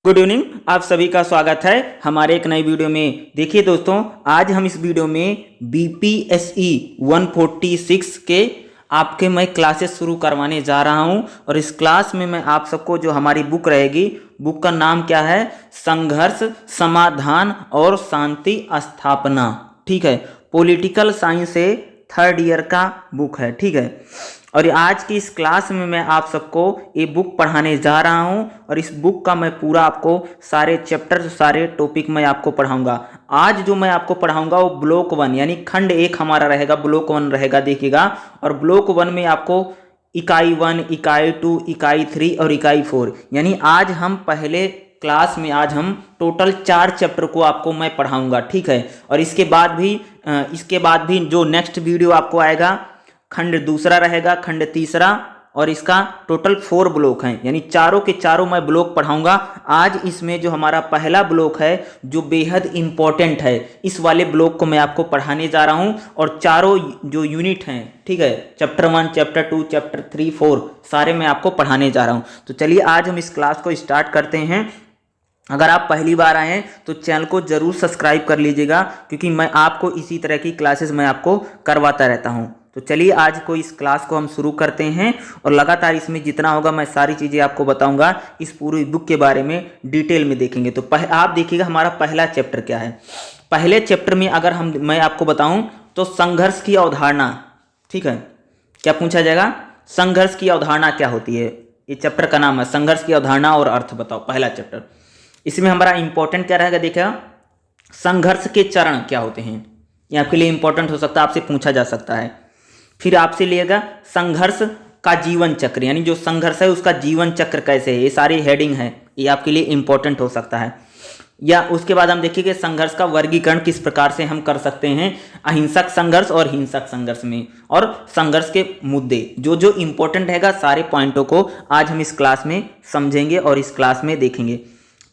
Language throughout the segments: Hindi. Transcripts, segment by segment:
गुड इवनिंग, आप सभी का स्वागत है हमारे एक नई वीडियो में। देखिए दोस्तों, आज हम इस वीडियो में बीपीएससी 146 के आपके मैं क्लासेस शुरू करवाने जा रहा हूं और इस क्लास में मैं आप सबको जो हमारी बुक रहेगी, बुक का नाम क्या है? संघर्ष, समाधान और शांति स्थापना। ठीक है, पॉलिटिकल साइंस से थर्ड ईयर का बुक है। ठीक है, और आज की इस क्लास में मैं आप सबको ये बुक पढ़ाने जा रहा हूं और इस बुक का मैं पूरा आपको सारे चैप्टर, सारे टॉपिक मैं आपको पढ़ाऊंगा। आज जो मैं आपको पढ़ाऊंगा वो ब्लॉक 1 यानी खंड 1 हमारा रहेगा, ब्लॉक 1 रहेगा, देखिएगा। और ब्लॉक 1 में आपको इकाई 1, इकाई 2, इकाई 3 और इकाई 4 यानी आज हम पहले क्लास में आज हम टोटल 4 चैप्टर को आपको मैं पढ़ाऊंगा। ठीक है, और इसके बाद भी जो नेक्स्ट वीडियो आपको आएगा, खंड 2 रहेगा, खंड 3 और इसका टोटल 4 ब्लॉक हैं, यानी चारों के चारों मैं ब्लॉक पढ़ाऊंगा। आज इसमें जो हमारा पहला ब्लॉक है जो बेहद इंपॉर्टेंट है, इस वाले ब्लॉक को मैं आपको पढ़ाने जा रहा हूं और चारों जो यूनिट हैं, ठीक है, चैप्टर 1, चैप्टर 2, चैप्टर 3, 4 सारे मैं आपको पढ़ाने जा रहा हूं। तो चलिए आज हम इस क्लास को स्टार्ट करते हैं। अगर आप पहली बार आए हैं तो चैनल को जरूर सब्सक्राइब कर लीजिएगा, क्योंकि मैं आपको इसी तरह की क्लासेस मैं आपको करवाता रहता हूं। तो चलिए आज को इस क्लास को हम शुरू करते हैं और लगातार इसमें जितना होगा मैं सारी चीज़ें आपको बताऊंगा। इस पूरी बुक के बारे में डिटेल में देखेंगे। तो आप देखिएगा हमारा पहला चैप्टर क्या है। पहले चैप्टर में अगर मैं आपको बताऊं तो संघर्ष की अवधारणा। ठीक है, क्या पूछा जाएगा? संघर्ष की अवधारणा क्या होती है? ये चैप्टर का नाम है संघर्ष की अवधारणा और अर्थ बताओ, पहला चैप्टर। इसमें हमारा इंपॉर्टेंट क्या रहेगा? देखिएगा, संघर्ष के चरण क्या होते हैं, ये आपके लिए इंपॉर्टेंट हो सकता है, आपसे पूछा जा सकता है। फिर आपसे लिएगा संघर्ष का जीवन चक्र, यानी जो संघर्ष है उसका जीवन चक्र कैसे है, ये सारी हेडिंग है, ये आपके लिए इंपॉर्टेंट हो सकता है। या उसके बाद हम देखेंगे संघर्ष का वर्गीकरण किस प्रकार से हम कर सकते हैं, अहिंसक संघर्ष और हिंसक संघर्ष में, और संघर्ष के मुद्दे जो इंपॉर्टेंट रहेगा, सारे पॉइंटों को आज हम इस क्लास में समझेंगे और इस क्लास में देखेंगे।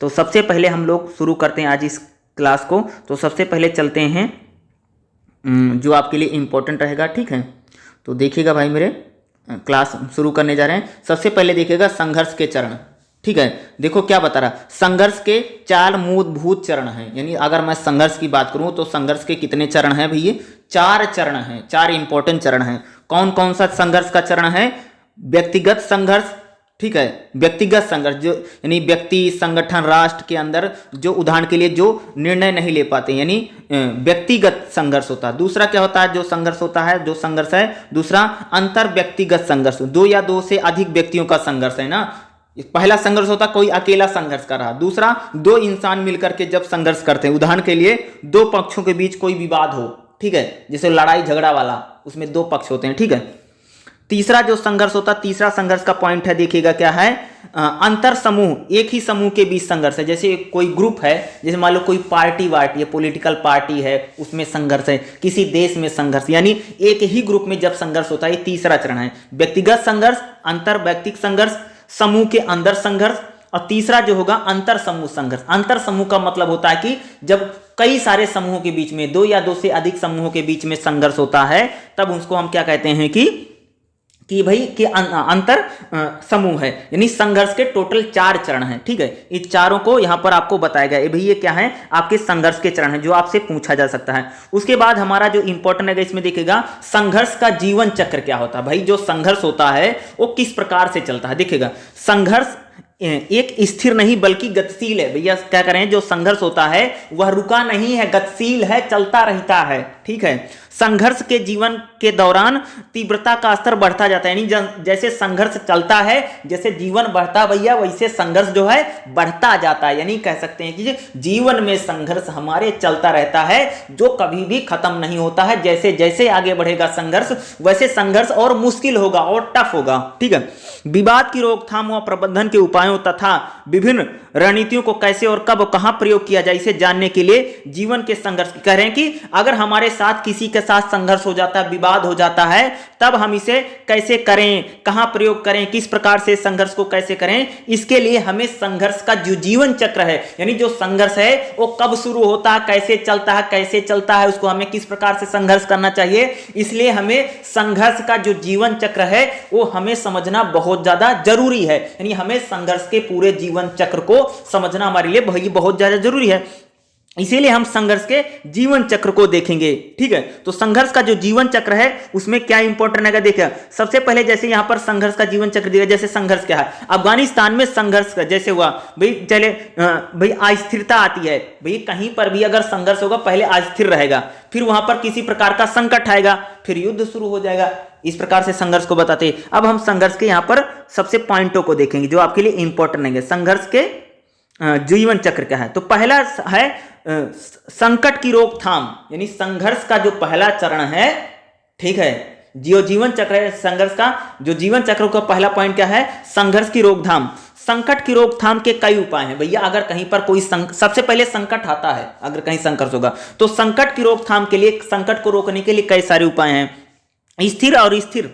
तो सबसे पहले हम लोग शुरू करते हैं आज इस क्लास को। तो सबसे पहले चलते हैं जो आपके लिए इंपॉर्टेंट रहेगा। ठीक है, तो देखिएगा भाई, मेरे क्लास शुरू करने जा रहे हैं। सबसे पहले देखिएगा संघर्ष के चरण। ठीक है, देखो क्या बता रहा, संघर्ष के 4 मूलभूत चरण हैं। यानी अगर मैं संघर्ष की बात करूं तो संघर्ष के कितने चरण हैं भैया? 4 चरण हैं, 4 इंपॉर्टेंट चरण हैं। कौन कौन सा संघर्ष का चरण है? व्यक्तिगत संघर्ष। ठीक है, व्यक्तिगत संघर्ष जो यानी व्यक्ति, संगठन, राष्ट्र के अंदर जो उदाहरण के लिए जो निर्णय नहीं ले पाते, यानी व्यक्तिगत संघर्ष होता है। दूसरा क्या होता है जो संघर्ष होता है, जो संघर्ष है दूसरा अंतर व्यक्तिगत संघर्ष, 2 या 2 से अधिक व्यक्तियों का संघर्ष है ना। पहला संघर्ष होता है कोई अकेला संघर्ष कर रहा, दूसरा 2 इंसान मिलकर के जब संघर्ष करते हैं, उदाहरण के लिए 2 पक्षों के बीच कोई विवाद हो, ठीक है, जैसे लड़ाई झगड़ा वाला, उसमें 2 पक्ष होते हैं। ठीक है, तीसरा जो संघर्ष होता है, तीसरा संघर्ष का पॉइंट है, देखिएगा क्या है, अंतर समूह, एक ही समूह के बीच संघर्ष है। जैसे कोई ग्रुप है, जैसे मान लो कोई पार्टी वार्टी है, पॉलिटिकल पार्टी है, उसमें संघर्ष है, किसी देश में संघर्ष, यानी एक ही ग्रुप में जब संघर्ष होता है, ये तीसरा चरण है। व्यक्तिगत संघर्ष, अंतर व्यक्तिगत संघर्ष, समूह के अंदर संघर्ष, और तीसरा जो होगा अंतर समूह संघर्ष। अंतर समूह का मतलब होता है कि जब कई सारे समूहों के बीच में, 2 या 2 से अधिक समूहों के बीच में संघर्ष होता है, तब उसको हम क्या कहते हैं कि भाई कि अंतर समूह है। यानी संघर्ष के टोटल 4 चरण हैं। ठीक है, इस चारों को यहां पर आपको बताया गया है भाई, ये क्या है, आपके संघर्ष के चरण हैं जो आपसे पूछा जा सकता है। उसके बाद हमारा जो इंपॉर्टेंट है इसमें देखिएगा संघर्ष का जीवन चक्र क्या होता है। भाई जो संघर्ष होता है वो किस प्रकार से चलता है। देखिएगा, संघर्ष एक स्थिर नहीं बल्कि गतिशील है। भैया क्या करें, जो संघर्ष होता है वह रुका नहीं है, गतिशील है, चलता रहता है। ठीक है, संघर्ष के जीवन के दौरान तीव्रता का स्तर बढ़ता जाता है, यानी जैसे संघर्ष चलता है, जैसे जीवन बढ़ता भैया वैसे संघर्ष जो है बढ़ता जाता है। यानी कह सकते हैं कि जीवन में संघर्ष हमारे चलता रहता है, जो कभी भी खत्म नहीं होता है। जैसे जैसे आगे बढ़ेगा संघर्ष, वैसे संघर्ष और मुश्किल होगा और टफ होगा। ठीक है, विवाद की रोकथाम व प्रबंधन के उपायों तथा विभिन्न रणनीतियों को कैसे और कब कहां प्रयोग किया जाए, इसे जानने के लिए जीवन के संघर्ष कह रहे हैं कि अगर हमारे साथ किसी के साथ संघर्ष हो जाता है, विवाद हो जाता है, तब हम इसे कैसे करें, कहां प्रयोग करें, किस प्रकार से संघर्ष को कैसे करें, इसके लिए हमें संघर्ष का जो जीवन चक्र है, यानी जो संघर्ष है वो कब शुरू होता है, कैसे चलता है, उसको हमें किस प्रकार से संघर्ष करना चाहिए, इसलिए हमें संघर्ष का जो जीवन चक्र है वो हमें समझना बहुत ज्यादा जरूरी है। यानी हमें संघर्ष के पूरे जीवन चक्र को समझना हमारे लिए बहुत ज्यादा जरूरी है, इसीलिए हम संघर्ष के जीवन चक्र को देखेंगे। ठीक है, तो संघर्ष का जो जीवन चक्र है उसमें क्या इंपॉर्टेंट है, देखिए सबसे पहले जैसे यहां पर संघर्ष का जीवन चक्र दिया, जैसे संघर्ष क्या है, अफगानिस्तान में संघर्ष जैसे हुआ भाई, चले भाई अस्थिरता आती है, भाई कहीं पर भी अगर संघर्ष होगा पहले अस्थिर रहेगा, फिर वहां पर किसी प्रकार का संकट आएगा, फिर युद्ध शुरू हो जाएगा, इस प्रकार से संघर्ष को बताते हैं। अब हम संघर्ष के यहां पर सबसे पॉइंटों को देखेंगे जो आपके लिए इंपॉर्टेंट है। संघर्ष के जीवन चक्र क्या है, तो पहला है संकट की रोकथाम, यानी संघर्ष का जो पहला चरण है, ठीक है, जो जीवन चक्र है संघर्ष का, जो जीवन चक्र का पहला पॉइंट क्या है, संघर्ष की रोकथाम। संकट की रोकथाम के कई उपाय हैं भैया, अगर कहीं पर कोई सबसे पहले संकट आता है, अगर कहीं संघर्ष होगा तो संकट की रोकथाम के लिए, संकट को रोकने के लिए कई सारे उपाय हैं। स्थिर और स्थिर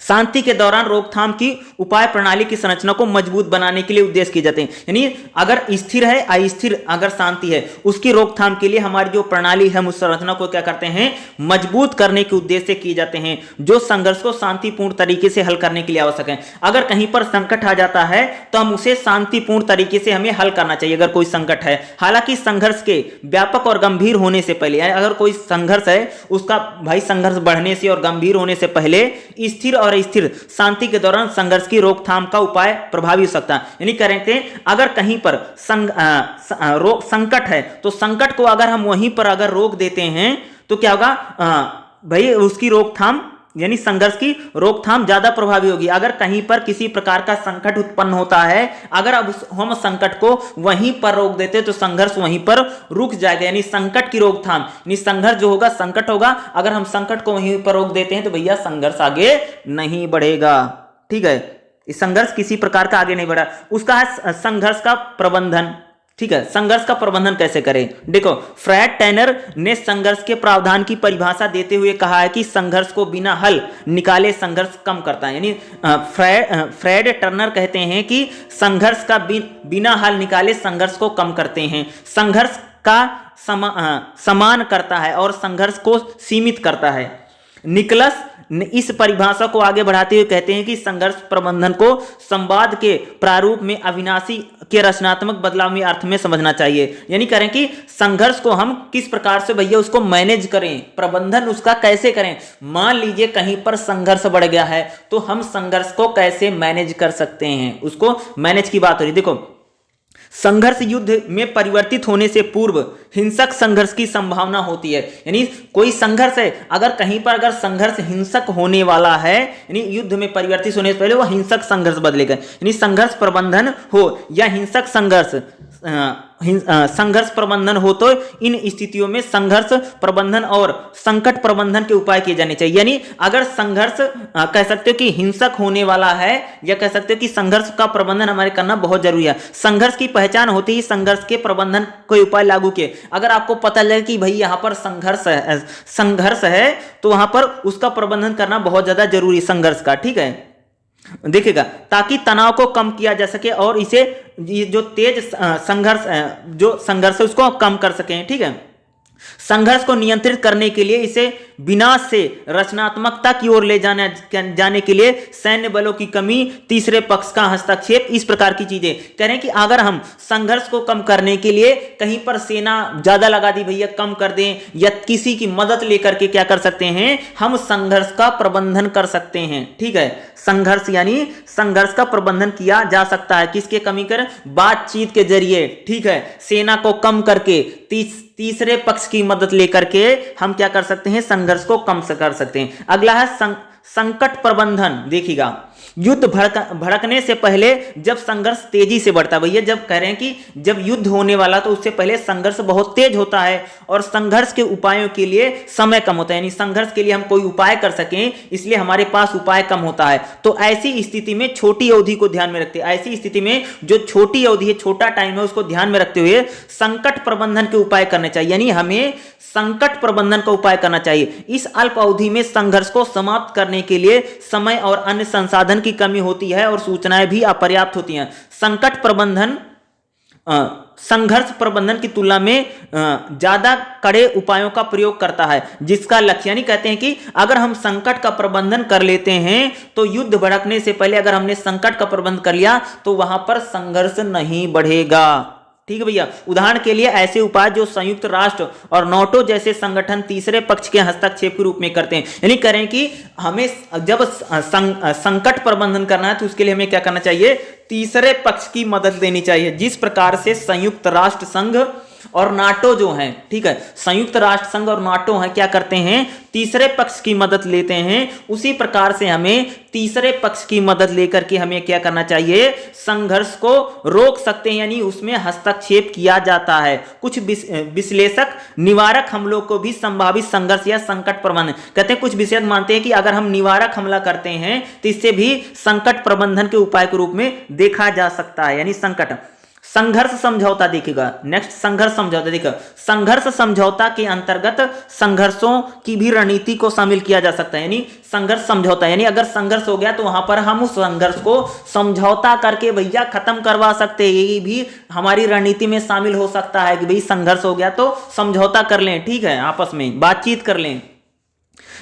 शांति के दौरान रोकथाम की उपाय प्रणाली की संरचना को मजबूत बनाने के लिए उद्देश्य किए जाते हैं, यानी अगर स्थिर है, अस्थिर अगर शांति है, उसकी रोकथाम के लिए हमारी जो प्रणाली है उस संरचना को क्या करते हैं, मजबूत करने के उद्देश्य से किए जाते हैं, जो संघर्ष को शांतिपूर्ण तरीके से हल करने के लिए आवश्यक है। अगर कहीं पर संकट आ जाता है तो हम उसे शांतिपूर्ण तरीके से हमें हल करना चाहिए, अगर कोई संकट है। हालांकि संघर्ष के व्यापक और गंभीर होने से पहले, अगर कोई संघर्ष है उसका भाई संघर्ष बढ़ने से और गंभीर होने से पहले स्थिर और स्थिर शांति के दौरान संघर्ष की रोकथाम का उपाय प्रभावी हो सकता है। यानी कहते हैं अगर कहीं पर संकट है तो संकट को अगर हम वहीं पर अगर रोक देते हैं तो क्या होगा भाई, उसकी रोकथाम यानी संघर्ष की रोकथाम ज्यादा प्रभावी होगी। अगर कहीं पर किसी प्रकार का संकट उत्पन्न होता है, अगर अब हम संकट को वहीं पर रोक देते तो संघर्ष वहीं पर रुक जाएगा, यानी संकट की रोकथाम, यानी संघर्ष जो होगा संकट होगा, अगर हम संकट को वहीं पर रोक देते हैं तो भैया संघर्ष आगे नहीं बढ़ेगा। ठीक है, इस संघर्ष किसी प्रकार का आगे नहीं बढ़ा। उसका है संघर्ष का प्रबंधन। ठीक है, संघर्ष का प्रबंधन कैसे करें, देखो फ्रेड टैनर ने संघर्ष के प्रावधान की परिभाषा देते हुए कहा है कि संघर्ष को बिना हल निकाले संघर्ष कम करता है। यानी फ्रेड टर्नर कहते हैं कि संघर्ष का बिना हल निकाले संघर्ष को कम करते हैं, संघर्ष का समान करता है और संघर्ष को सीमित करता है। निकलस इस परिभाषा को आगे बढ़ाते हुए कहते हैं कि संघर्ष प्रबंधन को संवाद के प्रारूप में अविनाशी के रचनात्मक बदलाव में अर्थ में समझना चाहिए। यानी करें कि संघर्ष को हम किस प्रकार से भैया उसको मैनेज करें, प्रबंधन उसका कैसे करें। मान लीजिए कहीं पर संघर्ष बढ़ गया है तो हम संघर्ष को कैसे मैनेज कर सकते हैं, उसको मैनेज की बात हो रही। देखो संघर्ष युद्ध में परिवर्तित होने से पूर्व हिंसक संघर्ष की संभावना होती है। यानी कोई संघर्ष है, अगर कहीं पर अगर संघर्ष हिंसक होने वाला है, यानी युद्ध में परिवर्तित होने से पहले वो हिंसक संघर्ष बदलेगा। यानी संघर्ष प्रबंधन हो या हिंसक संघर्ष प्रबंधन हो तो इन स्थितियों में संघर्ष प्रबंधन और संकट प्रबंधन के उपाय किए जाने चाहिए। यानी अगर संघर्ष कह सकते हो कि हिंसक होने वाला है, या कह सकते हो कि संघर्ष का प्रबंधन हमारे करना बहुत जरूरी है। संघर्ष की पहचान होते ही संघर्ष के प्रबंधन कोई उपाय लागू किए। अगर आपको पता लगे कि भाई यहाँ पर संघर्ष है तो वहां पर उसका प्रबंधन करना बहुत ज्यादा जरूरी संघर्ष का। ठीक है, देखिएगा ताकि तनाव को कम किया जा सके और इसे जो तेज संघर्ष है उसको कम कर सकें। ठीक है, संघर्ष को नियंत्रित करने के लिए इसे विनाश से रचनात्मकता की ओर ले जाने के लिए सैन्य बलों की कमी, तीसरे पक्ष का हस्तक्षेप, इस प्रकार की चीजें कह रहे हैं कि अगर हम संघर्ष को कम करने के लिए कहीं पर सेना ज्यादा लगा दी भैया, कम कर दें, या किसी की मदद लेकर के क्या कर सकते हैं, हम संघर्ष का प्रबंधन कर सकते हैं। ठीक है, संघर्ष यानी संघर्ष का प्रबंधन किया जा सकता है, किसके कमी कर, बातचीत के जरिए। ठीक है, सेना को कम करके तीसरे पक्ष की मदद लेकर के हम क्या कर सकते हैं, संघर्ष को कम कर सकते हैं। अगला है संकट प्रबंधन। देखिएगा युद्ध भड़कने से पहले जब संघर्ष तेजी से बढ़ता है, भैया जब कह रहे हैं कि जब युद्ध होने वाला तो उससे पहले संघर्ष बहुत तेज होता है और संघर्ष के उपायों के लिए समय कम होता है, यानी संघर्ष के लिए हम कोई उपाय कर सकें इसलिए हमारे पास उपाय कम होता है। तो ऐसी स्थिति में छोटी अवधि को ध्यान में रखते हैं, ऐसी स्थिति में जो छोटी अवधि है, छोटा टाइम है, उसको ध्यान में रखते हुए संकट प्रबंधन के उपाय करने चाहिए, यानी हमें संकट प्रबंधन का उपाय करना चाहिए। इस अल्प अवधि में संघर्ष को समाप्त करने के लिए समय और अन्य संसाधन की कमी होती है और सूचनाएं भी अपर्याप्त होती हैं। संकट प्रबंधन संघर्ष प्रबंधन की तुलना में ज्यादा कड़े उपायों का प्रयोग करता है, जिसका लक्ष्य, यानी कहते हैं कि अगर हम संकट का प्रबंधन कर लेते हैं तो युद्ध भड़कने से पहले अगर हमने संकट का प्रबंधन कर लिया तो वहां पर संघर्ष नहीं बढ़ेगा। ठीक है भैया, उदाहरण के लिए ऐसे उपाय जो संयुक्त राष्ट्र और नाटो जैसे संगठन तीसरे पक्ष के हस्तक्षेप के रूप में करते हैं, यानी करें कि हमें जब संकट प्रबंधन करना है तो उसके लिए हमें क्या करना चाहिए, तीसरे पक्ष की मदद लेनी चाहिए। जिस प्रकार से संयुक्त राष्ट्र संघ और नाटो जो हैं, ठीक है, संयुक्त राष्ट्र संघ और नाटो हैं क्या करते हैं, तीसरे पक्ष की मदद लेते हैं, उसी प्रकार से हमें तीसरे पक्ष की मदद लेकर के हमें क्या करना चाहिए, संघर्ष को रोक सकते हैं, यानी उसमें हस्तक्षेप किया जाता है। कुछ विश्लेषक निवारक हमलों को भी संभावित संघर्ष या संकट प्रबंधन कहते हैं। कुछ विशेषज्ञ मानते हैं कि अगर हम निवारक हमला करते हैं तो इससे भी संकट प्रबंधन के उपाय के रूप में देखा जा सकता है, यानी संकट। संघर्ष समझौता देखिएगा, नेक्स्ट संघर्ष समझौता देखिएगा। संघर्ष समझौता के अंतर्गत संघर्षों की भी रणनीति को शामिल किया जा सकता है, यानी संघर्ष समझौता, यानी अगर संघर्ष हो गया तो वहां पर हम उस संघर्ष को समझौता करके भैया खत्म करवा सकते हैं। ये भी हमारी रणनीति में शामिल हो सकता है कि भाई संघर्ष हो गया तो समझौता कर लें, ठीक है, आपस में बातचीत कर लें,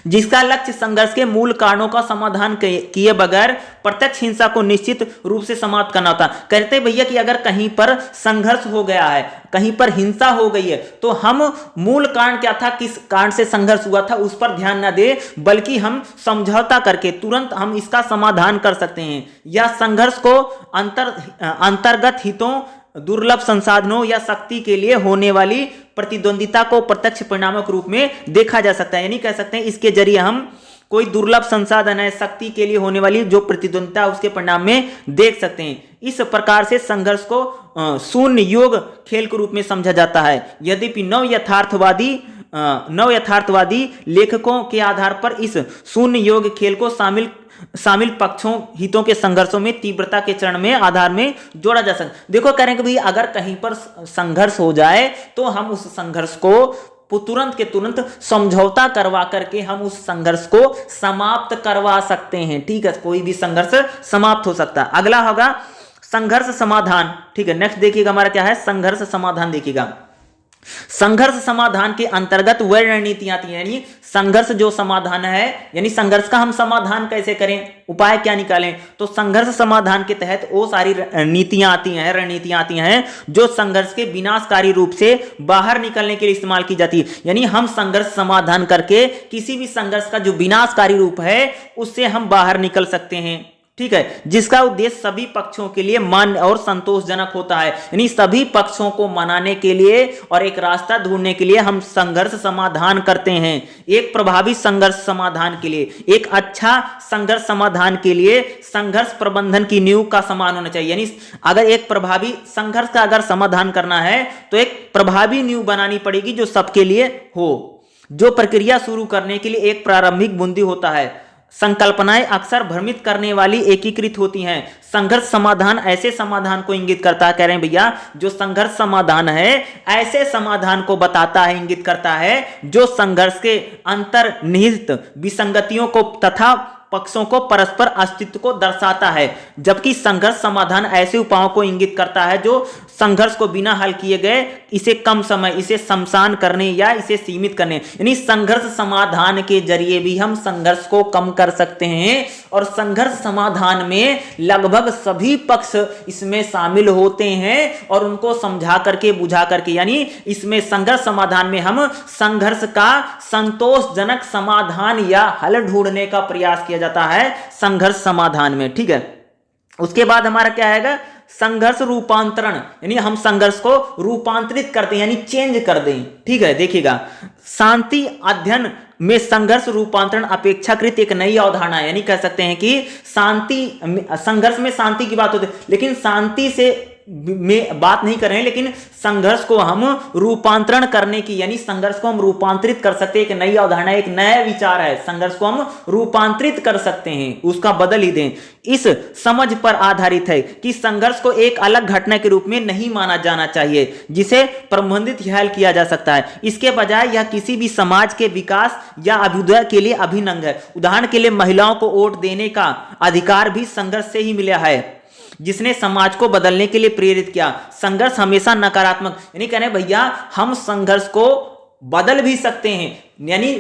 जिसका लक्ष्य संघर्ष के मूल कारणों का समाधान किए बगैर प्रत्यक्ष हिंसा को निश्चित रूप से समाप्त करना होता। कहते हैं भैया कि अगर कहीं पर संघर्ष हो गया है, कहीं पर हिंसा हो गई है, तो हम मूल कारण क्या था, किस कारण से संघर्ष हुआ था, उस पर ध्यान न दे, बल्कि हम समझौता करके तुरंत हम इसका समाधान कर सकते हैं। या संघर्ष को अंतर्गत हितों, दुर्लभ संसाधनों या शक्ति के लिए होने वाली प्रतिद्वंदिता को प्रत्यक्ष परिणामों के रूप में देखा जा सकता है, यानी कह सकते हैं इसके जरिए हम कोई दुर्लभ संसाधन है, शक्ति के लिए होने वाली जो प्रतिद्वंदिता उसके परिणाम में देख सकते हैं। इस प्रकार से संघर्ष को शून्य योग खेल के रूप में समझा जाता है। यद्यपि नव यथार्थवादी लेखकों के आधार पर इस शून्य योग खेल को शामिल पक्षों हितों के संघर्षों में तीव्रता के चरण में आधार में जोड़ा जा सकता। देखो कह रहे हैं कि भाई अगर कहीं पर संघर्ष हो जाए तो हम उस संघर्ष को तुरंत के तुरंत समझौता करवा करके हम उस संघर्ष को समाप्त करवा सकते हैं, ठीक है, कोई भी संघर्ष समाप्त हो सकता है। अगला होगा संघर्ष समाधान, ठीक है, नेक्स्ट देखिएगा हमारा क्या है, संघर्ष समाधान देखिएगा। संघर्ष समाधान के अंतर्गत वह रणनीतियां आती हैं, यानी संघर्ष जो समाधान है, यानी संघर्ष का हम समाधान कैसे करें, उपाय क्या निकालें, तो संघर्ष समाधान के तहत वो सारी रणनीतियां आती हैं जो संघर्ष के विनाशकारी रूप से बाहर निकलने के लिए इस्तेमाल की जाती है। यानी हम संघर्ष समाधान करके किसी भी संघर्ष का जो विनाशकारी रूप है उससे हम बाहर निकल सकते हैं, ठीक है, जिसका उद्देश्य सभी पक्षों के लिए मान्य और संतोषजनक होता है। यानी सभी पक्षों को मनाने के लिए और एक रास्ता ढूंढने के लिए हम संघर्ष समाधान करते हैं। एक प्रभावी संघर्ष समाधान के लिए, एक अच्छा संघर्ष समाधान के लिए संघर्ष प्रबंधन की नींव का समान होना चाहिए। यानी अगर एक प्रभावी संघर्ष का अगर समाधान करना है तो एक प्रभावी नींव बनानी पड़ेगी जो सबके लिए हो। जो प्रक्रिया शुरू करने के लिए एक प्रारंभिक बुनियाद होता है। संकल्पनाएं अक्सर भ्रमित करने वाली एकीकृत होती हैं। संघर्ष समाधान ऐसे समाधान को इंगित करता है, कह रहे हैं भैया जो संघर्ष समाधान है ऐसे समाधान को बताता है, इंगित करता है जो संघर्ष के अंतर्निहित विसंगतियों को तथा पक्षों को परस्पर अस्तित्व को दर्शाता है, जबकि संघर्ष समाधान ऐसे उपायों को इंगित करता है जो संघर्ष को बिना हल किए गए इसे कम समय, इसे शमशान करने या इसे सीमित करने, यानी संघर्ष समाधान के जरिए भी हम संघर्ष को कम कर सकते हैं। और संघर्ष समाधान में लगभग सभी पक्ष इसमें शामिल होते हैं और उनको समझा करके बुझा करके, यानी इसमें संघर्ष समाधान में हम संघर्ष का संतोषजनक समाधान या हल ढूंढने का प्रयास किया जाता है संघर्ष समाधान में, ठीक है। उसके बाद हमारा क्या आएगा, संघर्ष रूपांतरण, यानी हम संघर्ष को रूपांतरित करते हैं यानी चेंज कर दें। ठीक है, देखिएगा, शांति अध्ययन में संघर्ष रूपांतरण अपेक्षाकृत एक नई अवधारणा है। यानी कह सकते हैं कि संघर्ष में शांति की बात होती है, लेकिन शांति से में बात नहीं कर रहे हैं, लेकिन संघर्ष को हम रूपांतरण करने की, यानी संघर्ष को हम रूपांतरित कर सकते हैं। एक नई अवधारणा, एक नया विचार है, संघर्ष को हम रूपांतरित कर सकते हैं, उसका बदल ही दें। इस समझ पर आधारित है कि संघर्ष को एक अलग घटना के रूप में नहीं माना जाना चाहिए जिसे प्रबंधित हल किया जा सकता है। इसके बजाय यह किसी भी समाज के विकास या अभ्युदय के लिए अभिन्न है। उदाहरण के लिए महिलाओं को वोट देने का अधिकार भी संघर्ष से ही मिला है, जिसने समाज को बदलने के लिए प्रेरित किया। संघर्ष हमेशा नकारात्मक, यानी कहने भैया हम संघर्ष को बदल भी सकते हैं, यानी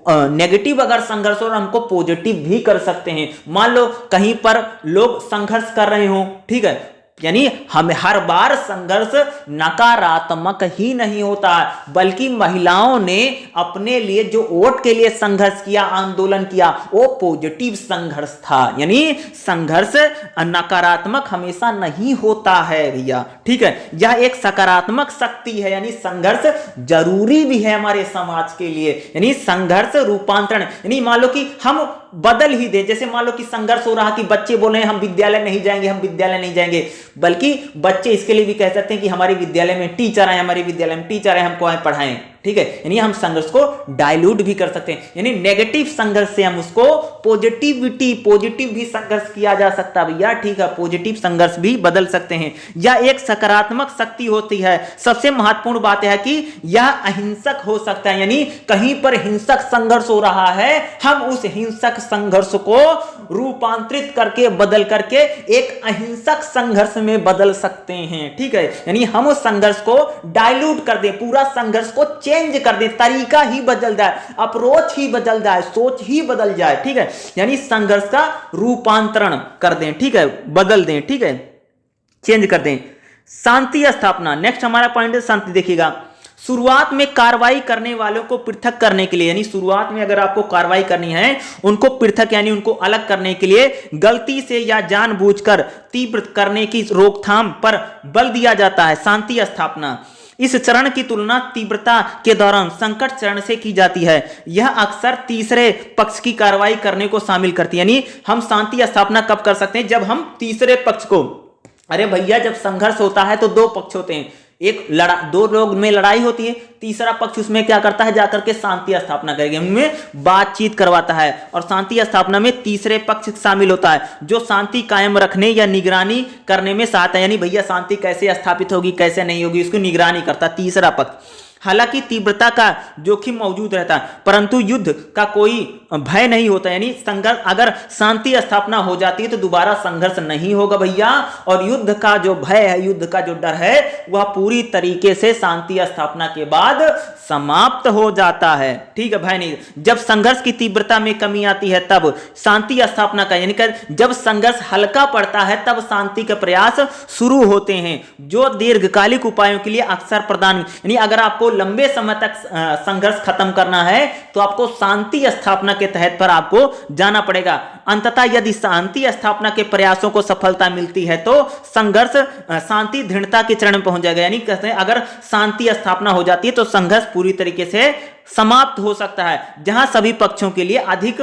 नेगेटिव अगर संघर्ष हो, हमको पॉजिटिव भी कर सकते हैं। मान लो कहीं पर लोग संघर्ष कर रहे हो, ठीक है, यानी हमें हर बार संघर्ष नकारात्मक ही नहीं होता, बल्कि महिलाओं ने अपने लिए जो वोट के लिए संघर्ष किया, आंदोलन किया, वो पॉजिटिव संघर्ष था। यानी संघर्ष नकारात्मक हमेशा नहीं होता है भैया। ठीक है, यह एक सकारात्मक शक्ति है, यानी संघर्ष जरूरी भी है हमारे समाज के लिए। यानी संघर्ष रूपांतरण, यानी मान लो कि हम बदल ही दे, जैसे मान लो कि संघर्ष हो रहा कि बच्चे बोल रहे हैं हम विद्यालय नहीं जाएंगे, हम विद्यालय नहीं जाएंगे, बल्कि बच्चे इसके लिए भी कह सकते हैं कि हमारे विद्यालय में टीचर आए, हमारे विद्यालय में टीचर आए, हमको आए पढ़ाएं। ठीक है, यानी हम संघर्ष को डाइल्यूट भी कर सकते हैं, यानी नेगेटिव संघर्ष से हम उसको पॉजिटिव भी संघर्ष किया जा सकता है भैया। ठीक है, पॉजिटिव संघर्ष भी बदल सकते हैं। यह एक सकारात्मक शक्ति होती है। सबसे महत्वपूर्ण बात है कि यह अहिंसक हो सकता है, यानी कहीं पर हिंसक संघर्ष हो रहा है, हम उस हिंसक संघर्ष को रूपांतरित करके बदल करके एक अहिंसक संघर्ष में बदल सकते हैं। ठीक है, यानी हम उस संघर्ष को डाइल्यूट कर दें, पूरा संघर्ष को चेंज कर दे, तरीका ही बदल जाए, अप्रोच ही बदल जाए, सोच ही बदल जाए। ठीक है, यानी संघर्ष का रूपांतरण कर दें, ठीक है, बदल दें, ठीक है, चेंज कर दें। शांति स्थापना, नेक्स्ट हमारा पॉइंट है शांति। देखिएगा, शुरुआत में कार्रवाई करने वालों को पृथक करने के लिए, यानी शुरुआत में अगर आपको कार्रवाई करनी है, उनको पृथक यानी उनको अलग करने के लिए गलती से या जानबूझकर तीव्र करने की रोकथाम पर बल दिया जाता है। शांति स्थापना इस चरण की तुलना तीव्रता के दौरान संकट चरण से की जाती है। यह अक्सर तीसरे पक्ष की कार्रवाई करने को शामिल करती है। यानी हम शांति स्थापना कब कर सकते हैं? जब हम तीसरे पक्ष को, अरे भैया जब संघर्ष होता है तो दो पक्ष होते हैं, एक दो लोग में लड़ाई होती है, तीसरा पक्ष उसमें क्या करता है, जाकर के शांति स्थापना करेगा, उनमें बातचीत करवाता है। और शांति स्थापना में तीसरे पक्ष शामिल होता है जो शांति कायम रखने या निगरानी करने में सहायता, यानी भैया शांति कैसे स्थापित होगी कैसे नहीं होगी उसको निगरानी करता तीसरा पक्ष। हालांकि तीव्रता का जोखिम मौजूद रहता है, परंतु युद्ध का कोई भय नहीं होता। यानी संघर्ष अगर शांति स्थापना हो जाती है तो दोबारा संघर्ष नहीं होगा भैया, और युद्ध का जो भय है, युद्ध का जो डर है, वह पूरी तरीके से शांति स्थापना के बाद समाप्त हो जाता है। ठीक है, भय नहीं। जब संघर्ष की तीव्रता में कमी आती है तब शांति स्थापना का, यानी जब संघर्ष हल्का पड़ता है तब शांति के प्रयास शुरू होते हैं, जो दीर्घकालिक उपायों के लिए अक्सर प्रदान, यानी अगर आपको लंबे समय तक संघर्ष खत्म करना है तो आपको शांति स्थापना के तहत पर आपको जाना पड़ेगा। अंततः यदि शांति स्थापना के प्रयासों को सफलता मिलती है तो संघर्ष शांति दृढ़ता के चरण में पहुंच जाएगा। यानी कहते हैं अगर शांति स्थापना हो जाती है तो संघर्ष पूरी तरीके से समाप्त हो सकता है, जहां सभी पक्षों के लिए अधिक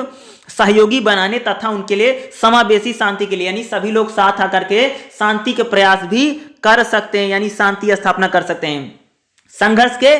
सहयोगी बनाने तथा उनके लिए समावेशी शांति के लिए, यानी सभी लोग साथ आकर के शांति के प्रयास भी कर सकते हैं, यानी शांति स्थापना कर सकते हैं। संघर्ष के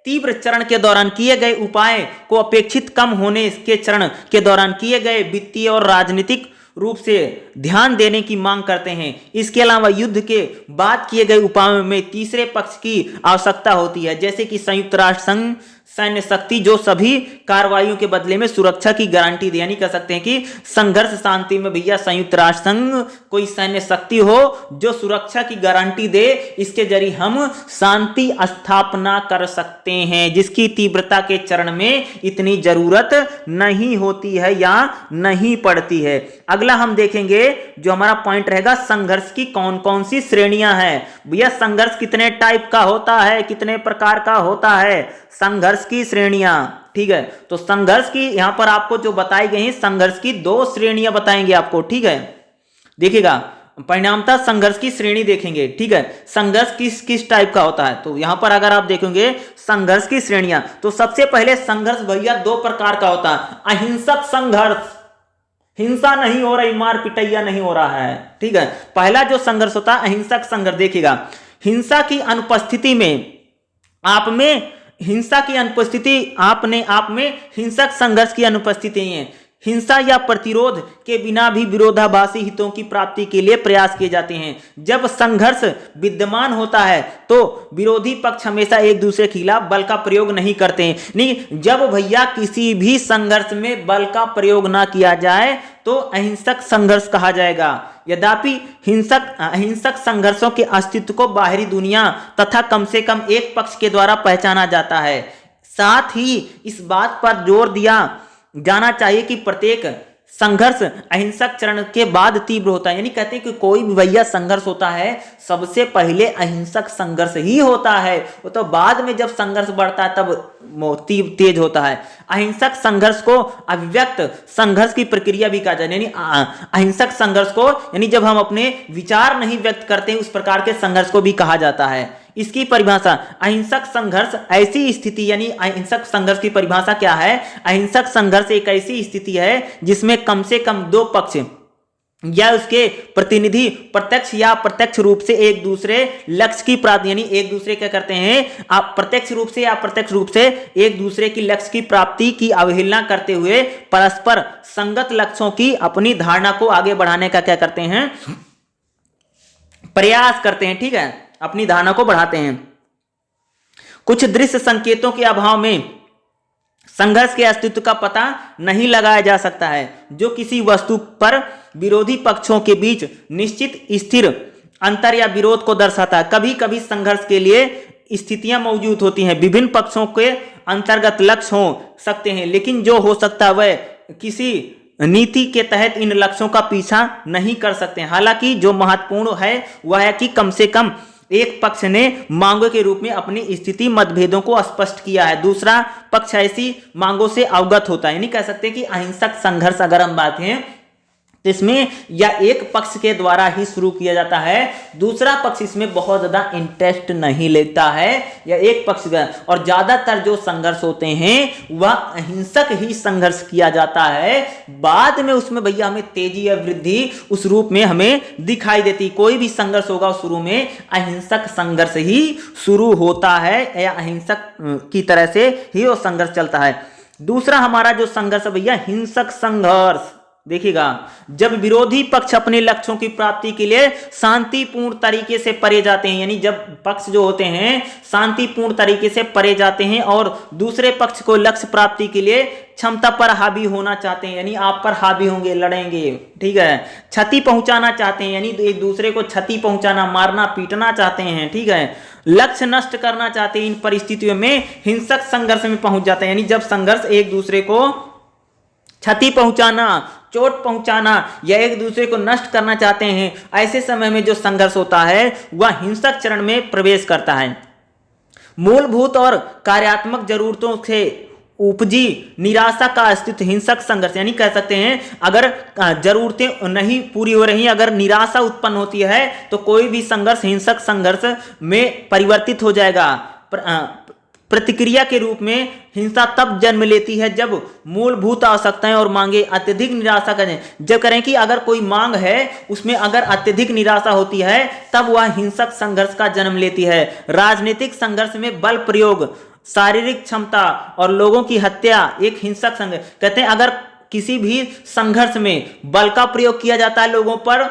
तीव्र चरण के दौरान किए गए उपाय को अपेक्षित कम होने के चरण के दौरान किए गए वित्तीय और राजनीतिक रूप से ध्यान देने की मांग करते हैं। इसके अलावा युद्ध के बाद किए गए उपायों में तीसरे पक्ष की आवश्यकता होती है, जैसे कि संयुक्त राष्ट्र संघ सैन्य शक्ति जो सभी कार्रवाइयों के बदले में सुरक्षा की गारंटी दे। यानी कह सकते हैं कि संघर्ष शांति में भैया संयुक्त राष्ट्र संघ कोई सैन्य शक्ति हो जो सुरक्षा की गारंटी दे, इसके जरिए हम शांति स्थापना कर सकते हैं, जिसकी तीव्रता के चरण में इतनी जरूरत नहीं होती है या नहीं पड़ती है। अगला हम देखेंगे जो हमारा पॉइंट रहेगा, संघर्ष की कौन कौन सी श्रेणियां हैं। भैया संघर्ष कितने टाइप का होता है, कितने प्रकार का होता है, संघर्ष की श्रेणियां। ठीक है, तो संघर्ष की यहां पर आपको जो बताई गई संघर्ष की दो श्रेणियां बताएंगे आपको। ठीक है, देखिएगा परिणामतः संघर्ष की श्रेणी देखेंगे। ठीक है, संघर्ष किस किस टाइप का होता है, तो यहां पर अगर आप देखेंगे संघर्ष की श्रेणियां, तो सबसे पहले संघर्ष भैया दो प्रकार का होता है। अहिंसक संघर्ष, हिंसा नहीं हो रही, मार पिटैया नहीं हो रहा है। ठीक है, पहला जो संघर्ष होता है अहिंसक संघर्ष। देखिएगा, हिंसा की अनुपस्थिति में हिंसा की अनुपस्थिति आपने आप में हिंसक संघर्ष की अनुपस्थिति है। हिंसा या प्रतिरोध के बिना भी विरोधाभासी हितों की प्राप्ति के लिए प्रयास किए जाते हैं। जब संघर्ष विद्यमान होता है तो विरोधी पक्ष हमेशा एक दूसरे के खिलाफ बल का प्रयोग नहीं करते हैं। नहीं, जब भैया किसी भी संघर्ष में बल का प्रयोग ना किया जाए तो अहिंसक संघर्ष कहा जाएगा। यद्यपि अहिंसक संघर्षों के अस्तित्व को बाहरी दुनिया तथा कम से कम एक पक्ष के द्वारा पहचाना जाता है। साथ ही इस बात पर जोर दिया जाना चाहिए कि प्रत्येक संघर्ष अहिंसक चरण के बाद तीव्र होता है। यानी कहते हैं कि कोई भी भैया संघर्ष होता है सबसे पहले अहिंसक संघर्ष ही होता है, वो तो बाद में जब संघर्ष बढ़ता है तब तेज होता है। अहिंसक संघर्ष को अभिव्यक्त संघर्ष की प्रक्रिया भी कहा जाए। यानी अहिंसक संघर्ष को, यानी जब हम अपने विचार नहीं व्यक्त करते उस प्रकार के संघर्ष को भी कहा जाता है। इसकी परिभाषा, अहिंसक संघर्ष ऐसी स्थिति, यानी अहिंसक संघर्ष की परिभाषा क्या है? अहिंसक संघर्ष एक ऐसी स्थिति है जिसमें कम से कम दो पक्ष या उसके प्रतिनिधि प्रत्यक्ष या अप्रत्यक्ष रूप से एक दूसरे लक्ष्य की प्राप्ति, यानी एक दूसरे क्या करते हैं, आप प्रत्यक्ष रूप से या अप्रत्यक्ष रूप से एक दूसरे की लक्ष्य की प्राप्ति की अवहेलना करते हुए परस्पर संगत लक्ष्यों की अपनी धारणा को आगे बढ़ाने का क्या करते हैं, प्रयास करते हैं। ठीक है, अपनी धारणा को बढ़ाते हैं। कुछ दृश्य संकेतों के अभाव में संघर्ष के अस्तित्व का पता नहीं लगाया जा सकता है, जो किसी वस्तु पर विरोधी पक्षों के बीच निश्चित स्थिर अंतर या विरोध को दर्शाता है। कभी कभी संघर्ष के लिए स्थितियां मौजूद होती हैं, विभिन्न पक्षों के अंतर्गत लक्ष्य हो सकते हैं, लेकिन जो हो सकता है वह किसी नीति के तहत इन लक्ष्यों का पीछा नहीं कर सकते। हालांकि जो महत्वपूर्ण है वह है कि कम से कम एक पक्ष ने मांगों के रूप में अपनी स्थिति मतभेदों को स्पष्ट किया है, दूसरा पक्ष ऐसी मांगों से अवगत होता है। यानी कह सकते हैं कि अहिंसक संघर्ष अगर हम बात करें तो इसमें या एक पक्ष के द्वारा ही शुरू किया जाता है, दूसरा पक्ष इसमें बहुत ज्यादा इंटरेस्ट नहीं लेता है, या एक पक्ष का, और ज्यादातर जो संघर्ष होते हैं वह अहिंसक ही संघर्ष किया जाता है। बाद में उसमें भैया हमें तेजी या वृद्धि उस रूप में हमें दिखाई देती। कोई भी संघर्ष होगा शुरू में अहिंसक संघर्ष ही शुरू होता है, या अहिंसक की तरह से ही वो संघर्ष चलता है। दूसरा हमारा जो संघर्ष भैया हिंसक संघर्ष, देखिएगा, जब विरोधी पक्ष अपने लक्ष्यों की प्राप्ति के लिए शांतिपूर्ण तरीके से परे जाते हैं, यानी जब पक्ष जो होते हैं शांतिपूर्ण तरीके से परे जाते हैं और दूसरे पक्ष को लक्ष्य प्राप्ति के लिए क्षमता पर हावी होना चाहते हैं, यानी आप पर हावी होंगे, लड़ेंगे, ठीक है, क्षति पहुंचाना चाहते हैं, यानी एक दूसरे को क्षति पहुंचाना, मारना पीटना चाहते हैं, ठीक है, लक्ष्य नष्ट करना चाहते हैं। इन परिस्थितियों में हिंसक संघर्ष में पहुंच जाते हैं, यानी जब संघर्ष एक दूसरे को क्षति पहुंचाना, चोट पहुंचाना या एक दूसरे को नष्ट करना चाहते हैं, ऐसे समय में जो संघर्ष होता है वह हिंसक चरण में प्रवेश करता है। मूलभूत और कार्यात्मक जरूरतों से उपजी निराशा का अस्तित्व हिंसक संघर्ष, यानी कह सकते हैं अगर जरूरतें नहीं पूरी हो रही, अगर निराशा उत्पन्न होती है तो कोई भी संघर्ष हिंसक संघर्ष में परिवर्तित हो जाएगा। प्रतिक्रिया के रूप में हिंसा तब जन्म लेती है जब मूलभूत आवश्यकताएं और मांगे अत्यधिक निराशा करें। जब करें कि अगर कोई मांग है उसमें अगर अत्यधिक निराशा होती है तब वह हिंसक संघर्ष का जन्म लेती है। राजनीतिक संघर्ष में बल प्रयोग, शारीरिक क्षमता और लोगों की हत्या एक हिंसक संघर्ष। कहते हैं अगर किसी भी संघर्ष में बल का प्रयोग किया जाता है लोगों पर,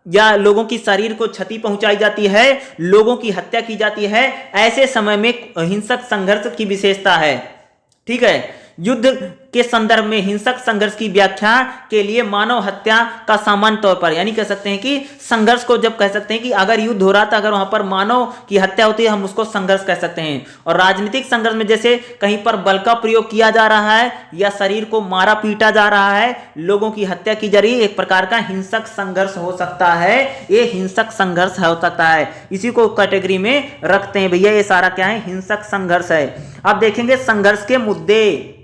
या लोगों की शरीर को क्षति पहुंचाई जाती है, लोगों की हत्या की जाती है, ऐसे समय में हिंसक संघर्ष की विशेषता है। ठीक है, युद्ध के संदर्भ में हिंसक संघर्ष की व्याख्या के लिए मानव हत्या का सामान्य तौर पर, यानी कह सकते हैं कि संघर्ष को जब कह सकते हैं कि अगर युद्ध हो रहा था, अगर वहां पर मानव की हत्या होती है, हम उसको संघर्ष कह सकते हैं। और राजनीतिक संघर्ष में जैसे कहीं पर बल का प्रयोग किया जा रहा है या शरीर को मारा पीटा जा रहा है, लोगों की हत्या की जा रही है, एक प्रकार का हिंसक संघर्ष हो सकता है। ये हिंसक संघर्ष हो सकता है, इसी को कैटेगरी में रखते हैं भैया। ये सारा क्या है, हिंसक संघर्ष है। अब देखेंगे संघर्ष के मुद्दे,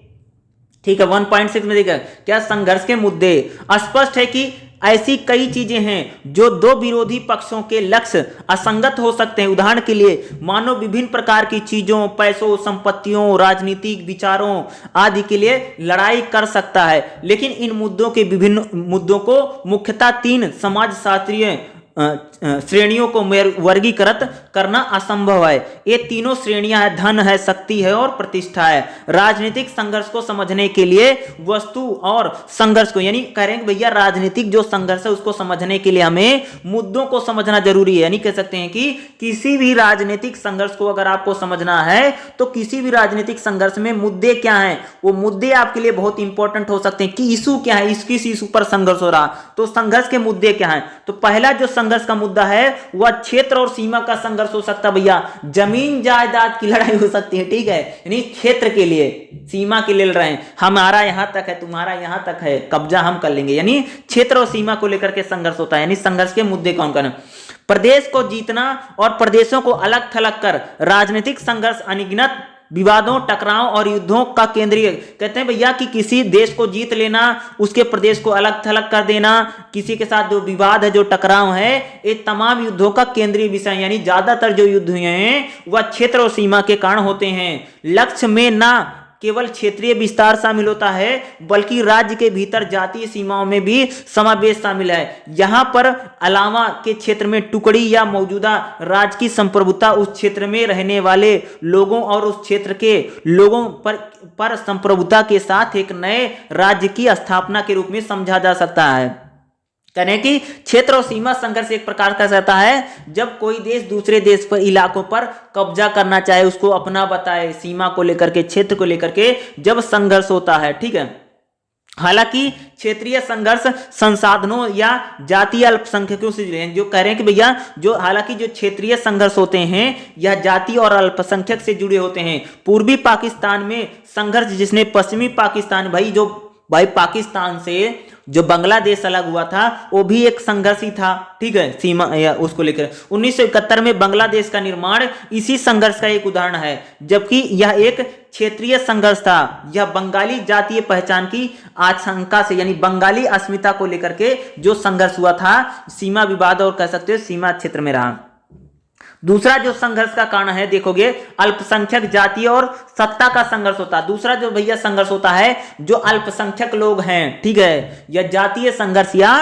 ठीक है, 1.6 में देखा क्या संघर्ष के मुद्दे। स्पष्ट है कि ऐसी कई चीजें हैं जो दो विरोधी पक्षों के लक्ष्य असंगत हो सकते हैं। उदाहरण के लिए मानव विभिन्न प्रकार की चीजों, पैसों, संपत्तियों, राजनीतिक विचारों आदि के लिए लड़ाई कर सकता है, लेकिन इन मुद्दों के विभिन्न मुद्दों को मुख्यतः तीन समाजशास्त्रीय श्रेणियों को वर्गीकृत करना असंभव है। ये तीनों श्रेणियां है, धन है, शक्ति है और प्रतिष्ठा है। राजनीतिक संघर्ष को समझने के लिए वस्तु और संघर्ष को, यानी कह रहे हैं भैया राजनीतिक जो संघर्ष है उसको समझने के लिए हमें मुद्दों को समझना जरूरी है। यानी कह सकते हैं कि किसी भी राजनीतिक संघर्ष को अगर आपको समझना है तो किसी भी राजनीतिक संघर्ष में मुद्दे क्या हैं, वो मुद्दे आपके लिए बहुत इंपॉर्टेंट हो सकते हैं कि इशू क्या है, किस इशू पर संघर्ष हो रहा, तो संघर्ष के मुद्दे क्या हैं। तो पहला जो संघर्ष का मुद्दा है वह क्षेत्र और सीमा का संघर्ष हो सकता है। भैया जमीन जायदाद की लड़ाई हो सकती है, ठीक है, यानी क्षेत्र के लिए, सीमा के लिए लड़ रहे हैं, हमारा यहां तक है, तुम्हारा यहां तक है, कब्जा हम कर लेंगे, यानी क्षेत्र और सीमा को लेकर के संघर्ष होता है। यानी संघर्ष के मुद्दे कौन कौन है? प्रदेश को जीतना और प्रदेशों को अलग थलग कर राजनीतिक संघर्ष अनगिनत विवादों, टकराव और युद्धों का केंद्रीय, कहते हैं भैया कि किसी देश को जीत लेना, उसके प्रदेश को अलग थलग कर देना, किसी के साथ जो विवाद है, जो टकराव है, ये तमाम युद्धों का केंद्रीय विषय, यानी ज्यादातर जो युद्ध हुए हैं वह क्षेत्र और सीमा के कारण होते हैं। लक्ष्य में ना केवल क्षेत्रीय विस्तार शामिल होता है बल्कि राज्य के भीतर जातीय सीमाओं में भी समावेश शामिल है। यहां पर अलावा के क्षेत्र में टुकड़ी या मौजूदा राज्य की संप्रभुता उस क्षेत्र में रहने वाले लोगों और उस क्षेत्र के लोगों पर संप्रभुता के साथ एक नए राज्य की स्थापना के रूप में समझा जा सकता है। कहें कि क्षेत्र और सीमा संघर्ष एक प्रकार का रहता है जब कोई देश दूसरे देश पर, इलाकों पर कब्जा करना चाहे, उसको अपना बताए, सीमा को लेकर के, क्षेत्र को लेकर के जब संघर्ष होता है, ठीक है। हालांकि क्षेत्रीय संघर्ष संसाधनों या जातीय अल्पसंख्यकों से जुड़े हैं। जो कह रहे हैं कि भैया हालांकि जो क्षेत्रीय संघर्ष होते हैं यह जाति और अल्पसंख्यक से जुड़े होते हैं। पूर्वी पाकिस्तान में संघर्ष जिसने पश्चिमी पाकिस्तान, भाई पाकिस्तान से जो बांग्लादेश अलग हुआ था वो भी एक संघर्ष ही था, ठीक है, सीमा या उसको लेकर। 1971 में बांग्लादेश का निर्माण इसी संघर्ष का एक उदाहरण है, जबकि यह एक क्षेत्रीय संघर्ष था। यह बंगाली जातीय पहचान की आशंका से, यानी बंगाली अस्मिता को लेकर के जो संघर्ष हुआ था, सीमा विवाद और कह सकते हो सीमा क्षेत्र में रहा। दूसरा जो संघर्ष का कारण है, देखोगे अल्पसंख्यक जाति और सत्ता का संघर्ष होता है। दूसरा जो भैया संघर्ष होता है जो अल्पसंख्यक लोग हैं, ठीक है, या जातीय संघर्ष या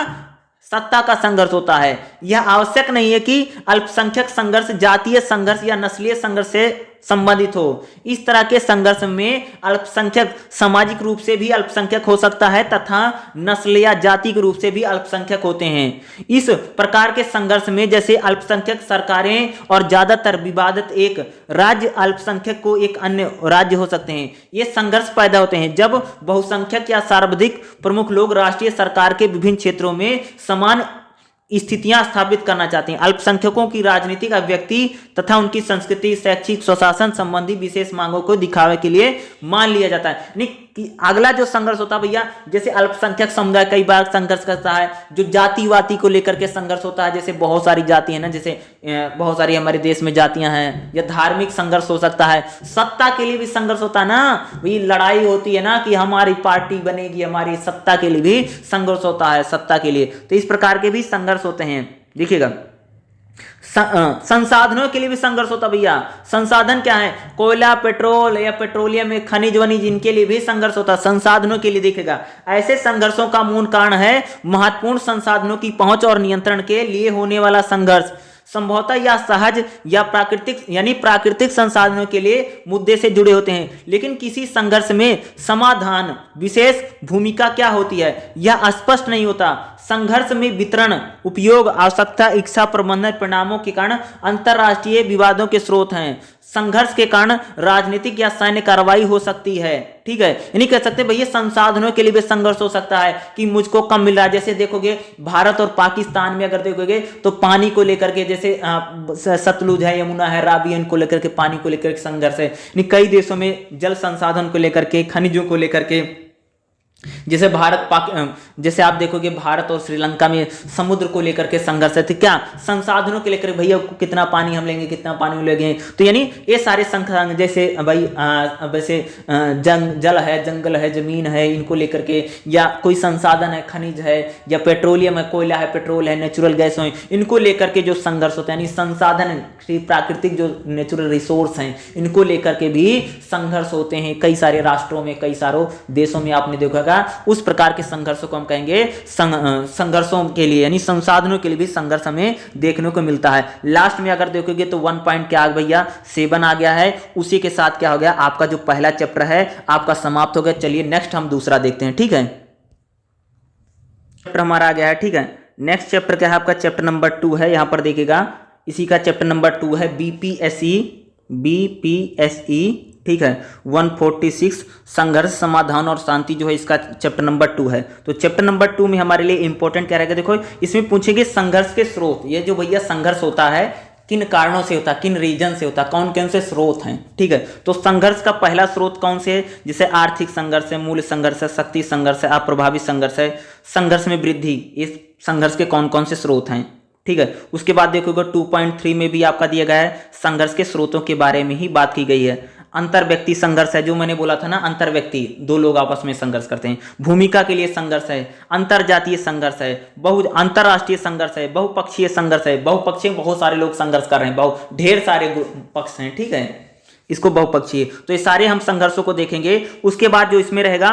सत्ता का संघर्ष होता है। यह आवश्यक नहीं है कि अल्पसंख्यक संघर्ष जातीय संघर्ष या नस्लीय संघर्ष से संबंधित हो। इस तरह के संघर्ष में अल्पसंख्यक सामाजिक रूप से भी अल्पसंख्यक हो सकता है तथा नस्ल या जाति के रूप से भी अल्पसंख्यक होते हैं। इस प्रकार के संघर्ष में जैसे अल्पसंख्यक सरकारें और ज्यादातर विवादित एक राज्य अल्पसंख्यक को एक अन्य राज्य हो सकते हैं। ये संघर्ष पैदा होते हैं जब बहुसंख्यक या सर्वाधिक प्रमुख लोग राष्ट्रीय सरकार के विभिन्न क्षेत्रों में समान स्थितियां स्थापित करना चाहते हैं। अल्पसंख्यकों की राजनीतिक अभिव्यक्ति तथा उनकी संस्कृति, शैक्षिक, स्वशासन संबंधी विशेष मांगों को दिखावे के लिए मान लिया जाता है। अगला जो संघर्ष होता है भैया, जैसे अल्पसंख्यक समुदाय कई बार संघर्ष करता है, जो जातिवादी को लेकर के संघर्ष होता है, जैसे बहुत सारी जाति है ना, जैसे बहुत सारी हमारे देश में जातियां हैं, या धार्मिक संघर्ष हो सकता है। सत्ता के लिए भी संघर्ष होता है ना, भाई लड़ाई होती है ना कि हमारी पार्टी बनेगी, हमारी सत्ता के लिए भी संघर्ष होता है, सत्ता के लिए। तो इस प्रकार के भी संघर्ष होते हैं। देखिएगा संसाधनों के लिए भी संघर्ष होता भैया। संसाधन क्या है? कोयला, पेट्रोल या पेट्रोलियम में खनिज वनिज, इनके लिए भी संघर्ष होता है। संसाधनों के लिए देखिएगा, ऐसे संघर्षों का मूल कारण है महत्वपूर्ण संसाधनों की पहुंच और नियंत्रण के लिए होने वाला संघर्ष। संभवतः या सहज या प्राकृतिक, यानी प्राकृतिक संसाधनों के लिए मुद्दे से जुड़े होते हैं। लेकिन किसी संघर्ष में समाधान विशेष भूमिका क्या होती है यह स्पष्ट नहीं होता। संघर्ष में वितरण, उपयोग, आवश्यकता, इच्छा, प्रबंधन, परिणामों के कारण अंतरराष्ट्रीय विवादों के स्रोत हैं। संघर्ष के कारण राजनीतिक या सैन्य कार्रवाई हो सकती है, ठीक है। यानी कह सकते हैं भैया संसाधनों के लिए भी संघर्ष हो सकता है कि मुझको कम मिल रहा है। जैसे देखोगे भारत और पाकिस्तान में अगर देखोगे तो पानी को लेकर के, जैसे सतलुज है, यमुना है, रावी, इनको लेकर के, पानी को लेकर के संघर्ष है। कई देशों में जल संसाधन को लेकर के, खनिजों को लेकर के जैसे जैसे आप देखोगे भारत और श्रीलंका में समुद्र को लेकर के संघर्ष है, तो क्या संसाधनों के लेकर, भैया कितना पानी हम लेंगे, कितना पानी लेंगे, तो यानी ये सारे संसाधन, जैसे भाई वैसे जल है, जंगल है, जमीन है, इनको लेकर के, या कोई संसाधन है, खनिज है, या पेट्रोलियम है, कोयला है, पेट्रोल है, नेचुरल गैस है, इनको लेकर के जो संघर्ष होता है, यानी संसाधन, प्राकृतिक जो नेचुरल रिसोर्स हैं, इनको लेकर के भी संघर्ष होते हैं कई सारे राष्ट्रों में, कई सारों देशों में। आपने देखा उस प्रकार के संघर्षों को हम कहेंगे संघर्षों के लिए, यानी संसाधनों के लिए भी संघर्ष हमें देखने को मिलता है। लास्ट में अगर देखोगे तो 1 पॉइंट क्या भैया 7 आ गया है। उसी के साथ क्या हो गया, आपका जो पहला चैप्टर है आपका समाप्त हो गया। चलिए नेक्स्ट हम दूसरा देखते हैं, ठीक है। चैप्टर हमारा आ गया है, ठीक है। नेक्स्ट चैप्टर क्या है आपका, चैप्टर नंबर 2 है, यहां पर देखिएगा, इसी का चैप्टर नंबर 2 है, बीपीएसई, ठीक है, 146 संघर्ष, समाधान और शांति, जो है इसका चैप्टर नंबर 2 है। तो चैप्टर नंबर 2 में हमारे लिए इंपॉर्टेंट क्या रहेगा, देखो इसमें पूछेंगे संघर्ष के स्रोत। ये जो भैया संघर्ष होता है किन कारणों से होता है, किन रीजन से होता है, कौन कौन से स्रोत हैं, ठीक है। तो संघर्ष का पहला स्रोत कौन से है, जैसे आर्थिक संघर्ष है, मूल्य संघर्ष है, शक्ति संघर्ष है, अप्रभावी संघर्ष है, संघर्ष में वृद्धि, इस संघर्ष के कौन कौन से स्रोत हैं, ठीक है। उसके बाद देखोगे 2.3 में भी आपका दिया गया है, संघर्ष के स्रोतों के बारे में ही बात की गई है। अंतर व्यक्ति संघर्ष है, जो मैंने बोला था ना, अंतर व्यक्ति, दो लोग आपस में संघर्ष करते हैं। भूमिका के लिए संघर्ष है, अंतरजातीय संघर्ष है, अंतरराष्ट्रीय संघर्ष है, बहुपक्षीय संघर्ष है। बहुपक्षीय बहुत सारे लोग संघर्ष कर रहे हैं, ढेर सारे पक्ष हैं, ठीक है, इसको बहुपक्षीय। तो ये सारे हम संघर्षों को देखेंगे। उसके बाद जो इसमें रहेगा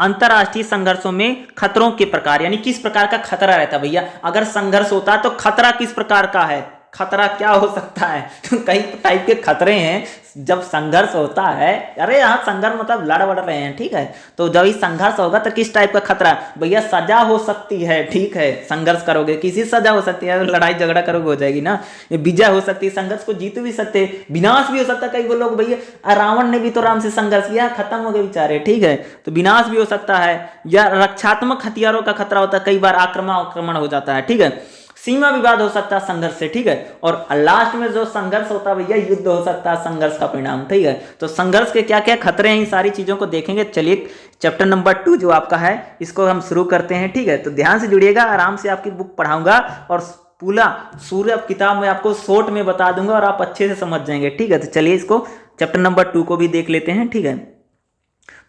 अंतरराष्ट्रीय संघर्षों में खतरों के प्रकार, यानी किस प्रकार का खतरा रहता है भैया। अगर संघर्ष होता है तो खतरा किस प्रकार का है, खतरा क्या हो सकता है, तो कई टाइप के खतरे हैं जब संघर्ष होता है। अरे यहाँ संघर्ष मतलब लड़ बड़ रहे हैं, ठीक है। तो जब ये संघर्ष होगा तो किस टाइप का खतरा, भैया सजा हो सकती है, ठीक है। संघर्ष करोगे किसी सजा हो सकती है, लड़ाई झगड़ा करोगे हो जाएगी ना, ये विजय हो सकती है, संघर्ष को जीत भी सकते, विनाश भी हो सकता है। कई लोग भैया रावण ने भी तो राम से संघर्ष किया, खत्म हो गए बेचारे, ठीक है। तो विनाश भी हो सकता है, या रक्षात्मक हथियारों का खतरा होता है, कई बार आक्रमण हो जाता है, ठीक है। सीमा विवाद हो सकता है संघर्ष से, ठीक है। और लास्ट में जो संघर्ष होता है भैया, युद्ध हो सकता है संघर्ष का परिणाम, ठीक है। तो संघर्ष के क्या क्या खतरे हैं, इन सारी चीजों को देखेंगे। चलिए चैप्टर नंबर 2 जो आपका है इसको हम शुरू करते हैं, ठीक है। तो ध्यान से जुड़िएगा, आराम से आपकी बुक पढ़ाऊंगा और पूरा सूर्य किताब में आपको शॉर्ट में बता दूंगा और आप अच्छे से समझ जाएंगे, ठीक है। तो चलिए इसको चैप्टर नंबर 2 को भी देख लेते हैं, ठीक है।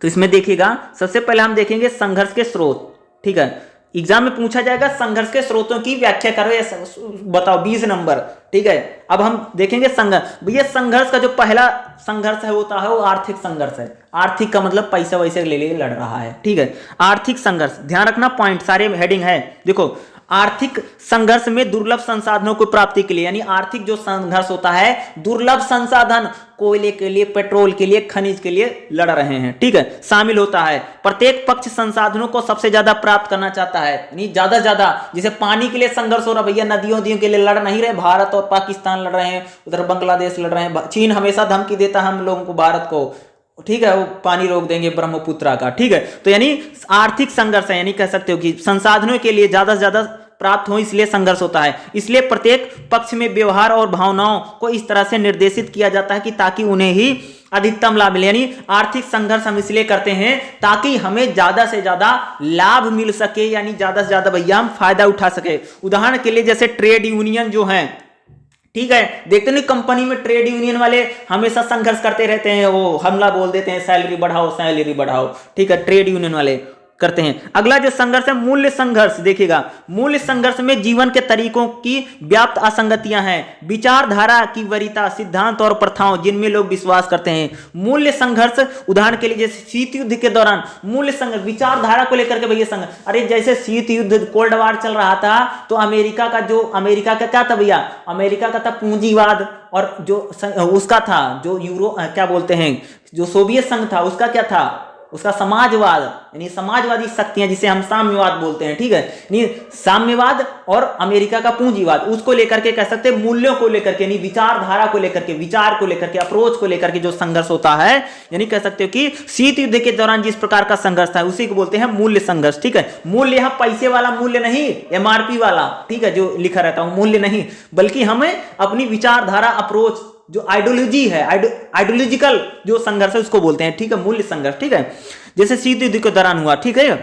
तो इसमें देखिएगा, सबसे पहले हम देखेंगे संघर्ष के स्रोत, ठीक है। एग्जाम में पूछा जाएगा संघर्ष के स्रोतों की व्याख्या करो, या बताओ 20 नंबर, ठीक है। अब हम देखेंगे संघर्ष। भैया संघर्ष का जो पहला संघर्ष है होता है वो आर्थिक संघर्ष है। आर्थिक का मतलब पैसा वैसे ले लड़ रहा है, ठीक है। आर्थिक संघर्ष, ध्यान रखना, पॉइंट सारे हेडिंग है। देखो आर्थिक संघर्ष में दुर्लभ संसाधनों को प्राप्ति के लिए, यानी आर्थिक जो संघर्ष होता है, दुर्लभ संसाधन कोयले के लिए, पेट्रोल के लिए, खनिज के लिए लड़ रहे हैं, ठीक है, शामिल होता है। प्रत्येक पक्ष संसाधनों को सबसे ज्यादा प्राप्त करना चाहता है, यानी ज्यादा से ज्यादा। जैसे पानी के लिए संघर्ष हो रहा भैया, नदियों के लिए लड़ नहीं रहे, भारत और पाकिस्तान लड़ रहे हैं, उधर बांग्लादेश लड़ रहे हैं। चीन हमेशा धमकी देता है हम लोगों को, भारत को, ठीक है, वो पानी रोक देंगे ब्रह्मपुत्र का, ठीक है। तो यानी आर्थिक संघर्ष है, यानी कह सकते हो कि संसाधनों के लिए ज्यादा से ज्यादा प्राप्त हो, इसलिए संघर्ष होता है। इसलिए प्रत्येक पक्ष में व्यवहार और भावनाओं को इस तरह से निर्देशित किया जाता है कि ताकि उन्हें ही अधिकतम लाभ मिले। यानी आर्थिक संघर्ष हम इसलिए करते हैं ताकि हमें ज्यादा से ज्यादा लाभ मिल सके, यानी ज्यादा से ज्यादा भैया हम फायदा उठा सके। उदाहरण के लिए जैसे ट्रेड यूनियन जो है, ठीक है, देखते नहीं कंपनी में ट्रेड यूनियन वाले हमेशा संघर्ष करते रहते हैं, वो हमला बोल देते हैं, सैलरी बढ़ाओ सैलरी बढ़ाओ, ठीक है, ट्रेड यूनियन वाले करते हैं। अगला जो संघर्ष है मूल्य संघर्ष, देखिएगा मूल्य संघर्ष में जीवन के तरीकों की व्याप्त असंगतियां हैं, विचारधारा की वरीयता, सिद्धांत और प्रथाओं जिनमें लोग विश्वास करते हैं। मूल्य संघर्ष उदाहरण के लिए जैसे शीत युद्ध के दौरान मूल्य संघर्ष, विचारधारा को लेकर के भैया संघर्ष। अरे जैसे शीत युद्ध कोल्ड वार चल रहा था तो अमेरिका का क्या था भैया, अमेरिका का था पूंजीवाद, और जो उसका था जो यूरो क्या बोलते हैं, जो सोवियत संघ था उसका क्या था, उसका समाजवाद, यानी समाजवादी शक्तियां जिसे हम साम्यवाद बोलते हैं, ठीक है, यानी साम्यवाद और अमेरिका का पूंजीवाद, उसको लेकर के कह सकते हैं मूल्यों को लेकर के, यानी विचारधारा को लेकर के, विचार को लेकर के, अप्रोच को लेकर के जो संघर्ष होता है, यानी कह सकते हो कि शीत युद्ध के दौरान जिस प्रकार का संघर्ष था उसी को बोलते हैं मूल्य संघर्ष, ठीक है। मूल्य यहां पैसे वाला मूल्य नहीं, एमआरपी वाला, ठीक है, जो लिखा रहता है मूल्य नहीं, बल्कि हमें अपनी विचारधारा, अप्रोच जो आइडियोलॉजी है, आइडियोलॉजिकल जो संघर्ष है उसको बोलते हैं, ठीक है, मूल्य संघर्ष, ठीक है। जैसे शीत युद्ध के दौरान हुआ, ठीक है,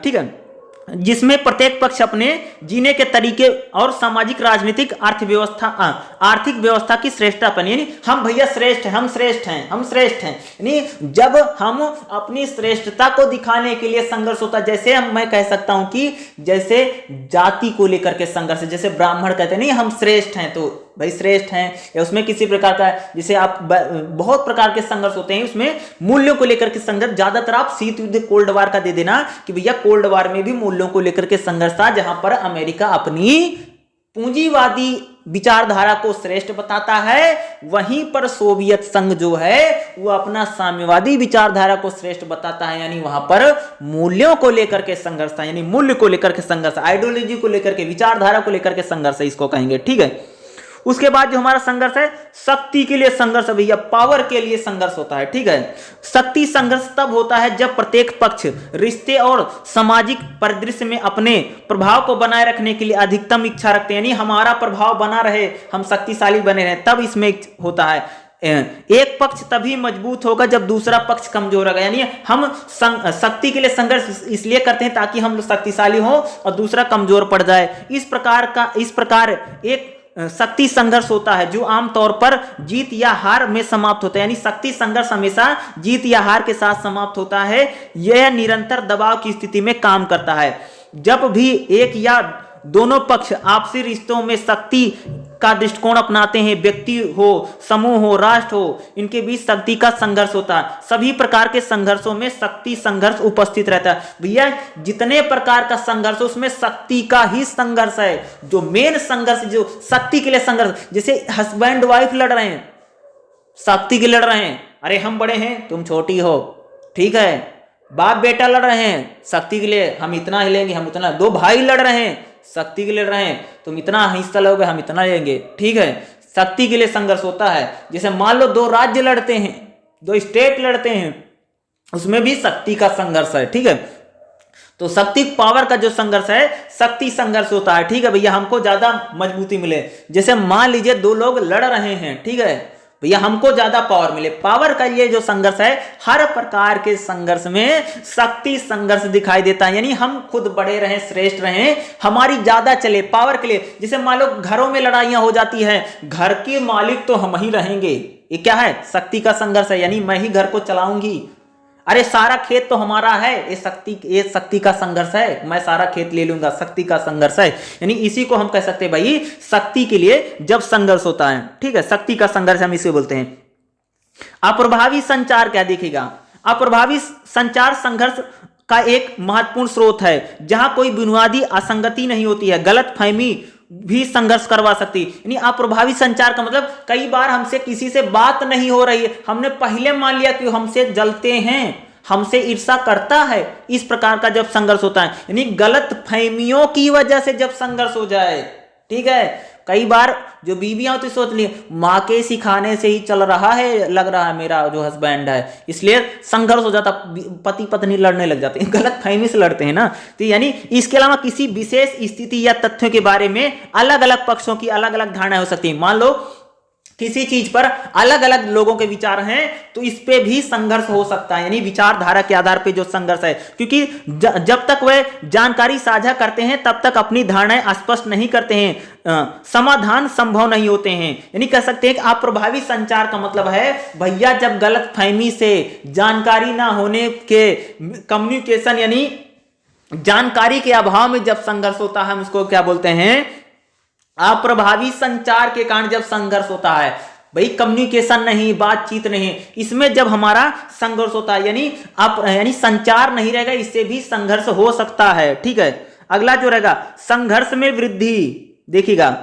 ठीक है, जिसमें प्रत्येक पक्ष अपने जीने के तरीके और सामाजिक, राजनीतिक, आर्थिक व्यवस्था की श्रेष्ठता पर, यानी हम भैया श्रेष्ठ हैं, हम श्रेष्ठ हैं, हम श्रेष्ठ हैं, यानी जब हम अपनी श्रेष्ठता को दिखाने के लिए संघर्ष होता है, जैसे मैं कह सकता हूं कि जैसे जाति को लेकर के संघर्ष, जैसे ब्राह्मण कहते हैं नहीं हम श्रेष्ठ हैं, तो भाई श्रेष्ठ हैं, या उसमें किसी प्रकार का, जैसे आप बहुत प्रकार के संघर्ष होते हैं, उसमें मूल्यों को लेकर के संघर्ष, ज्यादातर आप शीत युद्ध कोल्ड वार का दे देना कि भैया कोल्ड वार में भी मूल्यों को लेकर के संघर्ष था, जहां पर अमेरिका अपनी पूंजीवादी विचारधारा को श्रेष्ठ बताता है, वहीं पर सोवियत संघ जो है वो अपना साम्यवादी विचारधारा को श्रेष्ठ बताता है, यानी वहां पर मूल्यों को लेकर के संघर्ष था, यानी मूल्य को लेकर के संघर्ष, आइडियोलॉजी को लेकर के, विचारधारा को लेकर के संघर्ष है, इसको कहेंगे, ठीक है। उसके बाद जो हमारा संघर्ष है, शक्ति के लिए संघर्ष, भैया पावर के लिए संघर्ष होता है, ठीक है। शक्ति संघर्ष तब होता है जब प्रत्येक पक्ष रिश्ते और सामाजिक परिदृश्य में अपने प्रभाव को बनाए रखने के लिए अधिकतम इच्छा रखते हैं, यानी हमारा प्रभाव बना रहे, हम शक्तिशाली बने रहे, तब इसमें होता है। एक पक्ष तभी मजबूत होगा जब दूसरा पक्ष कमजोर होगा, यानी हम शक्ति के लिए संघर्ष इसलिए करते हैं ताकि हम शक्तिशाली हो और दूसरा कमजोर पड़ जाए। इस प्रकार एक शक्ति संघर्ष होता है जो आमतौर पर जीत या हार में समाप्त होता है, यानी शक्ति संघर्ष हमेशा जीत या हार के साथ समाप्त होता है। यह निरंतर दबाव की स्थिति में काम करता है। जब भी एक या दोनों पक्ष आपसी रिश्तों में शक्ति का दृष्टिकोण अपनाते हैं, व्यक्ति हो, समूह हो, राष्ट्र हो, इनके बीच शक्ति का संघर्ष होता है। सभी प्रकार के संघर्षों में शक्ति संघर्ष उपस्थित रहता है। भैया जितने प्रकार का संघर्ष उसमें शक्ति का ही संघर्ष है, जो मेन संघर्ष, जो शक्ति के लिए संघर्ष, जैसे हस्बैंड वाइफ लड़ रहे हैं, शक्ति के लड़ रहे हैं, अरे हम बड़े हैं तुम छोटी हो, ठीक है। बाप बेटा लड़ रहे हैं शक्ति के लिए, हम इतना ही लेंगे, हम उतना। दो भाई लड़ रहे हैं शक्ति के लिए लड़ रहे हैं, तुम इतना हिस्सा लोगे, हम इतना लेंगे, ठीक है। शक्ति के लिए संघर्ष होता है। जैसे मान लो दो राज्य लड़ते हैं, दो स्टेट लड़ते हैं, उसमें भी शक्ति का संघर्ष है, ठीक है। तो शक्ति पावर का जो संघर्ष है शक्ति संघर्ष होता है, ठीक है भैया, हमको ज्यादा मजबूती मिले। जैसे मान लीजिए दो लोग लड़ रहे हैं, ठीक है भैया, हमको ज्यादा पावर मिले। पावर का ये जो संघर्ष है, हर प्रकार के संघर्ष में शक्ति संघर्ष दिखाई देता है, यानी हम खुद बड़े रहें, श्रेष्ठ रहें, हमारी ज्यादा चले पावर के लिए। जैसे मान लो घरों में लड़ाइयां हो जाती है, घर के मालिक तो हम ही रहेंगे, ये क्या है, शक्ति का संघर्ष है, यानी मैं ही घर को चलाऊंगी। अरे सारा खेत तो हमारा है, ये शक्ति का संघर्ष है, मैं सारा खेत ले लूंगा, शक्ति का संघर्ष है। यानी इसी को हम कह सकते हैं भाई शक्ति के लिए जब संघर्ष होता है, ठीक है, शक्ति का संघर्ष हम इसे बोलते हैं। अप्रभावी संचार क्या देखिएगा, अप्रभावी संचार संघर्ष का एक महत्वपूर्ण स्रोत है, जहां कोई बुनियादी असंगति नहीं होती है, गलतफहमी भी संघर्ष करवा सकती। यानी अप्रभावी संचार का मतलब कई बार हमसे किसी से बात नहीं हो रही है, हमने पहले मान लिया कि हमसे जलते हैं, हमसे ईर्ष्या करता है, इस प्रकार का जब संघर्ष होता है, यानी गलत फहमियों की वजह से जब संघर्ष हो जाए, ठीक है। कई बार जो बीवियां होती सोच ली माँ के सिखाने से ही चल रहा है, लग रहा है मेरा जो हस्बैंड है, इसलिए संघर्ष हो जाता, पति पत्नी लड़ने लग जाते हैं, गलत फहमी से लड़ते हैं ना। तो यानी इसके अलावा किसी विशेष स्थिति या तथ्यों के बारे में अलग अलग पक्षों की अलग अलग धारणाएं हो सकती है। मान लो किसी चीज पर अलग अलग लोगों के विचार हैं, तो इस पे भी संघर्ष हो सकता है, यानी विचारधारा के आधार पे जो संघर्ष है, क्योंकि जब तक वे जानकारी साझा करते हैं तब तक अपनी धारणाएं स्पष्ट नहीं करते हैं, समाधान संभव नहीं होते हैं। यानी कह सकते हैं कि अप्रभावी संचार का मतलब है भैया जब गलतफहमी से, जानकारी ना होने के, कम्युनिकेशन यानी जानकारी के अभाव में जब संघर्ष होता है, हम उसको क्या बोलते हैं, अप्रभावी संचार के कारण जब संघर्ष होता है। भाई कम्युनिकेशन नहीं, बातचीत नहीं, इसमें जब हमारा संघर्ष होता है, यानी संचार नहीं रहेगा, इससे भी संघर्ष हो सकता है, ठीक है। अगला जो रहेगा संघर्ष में वृद्धि, देखिएगा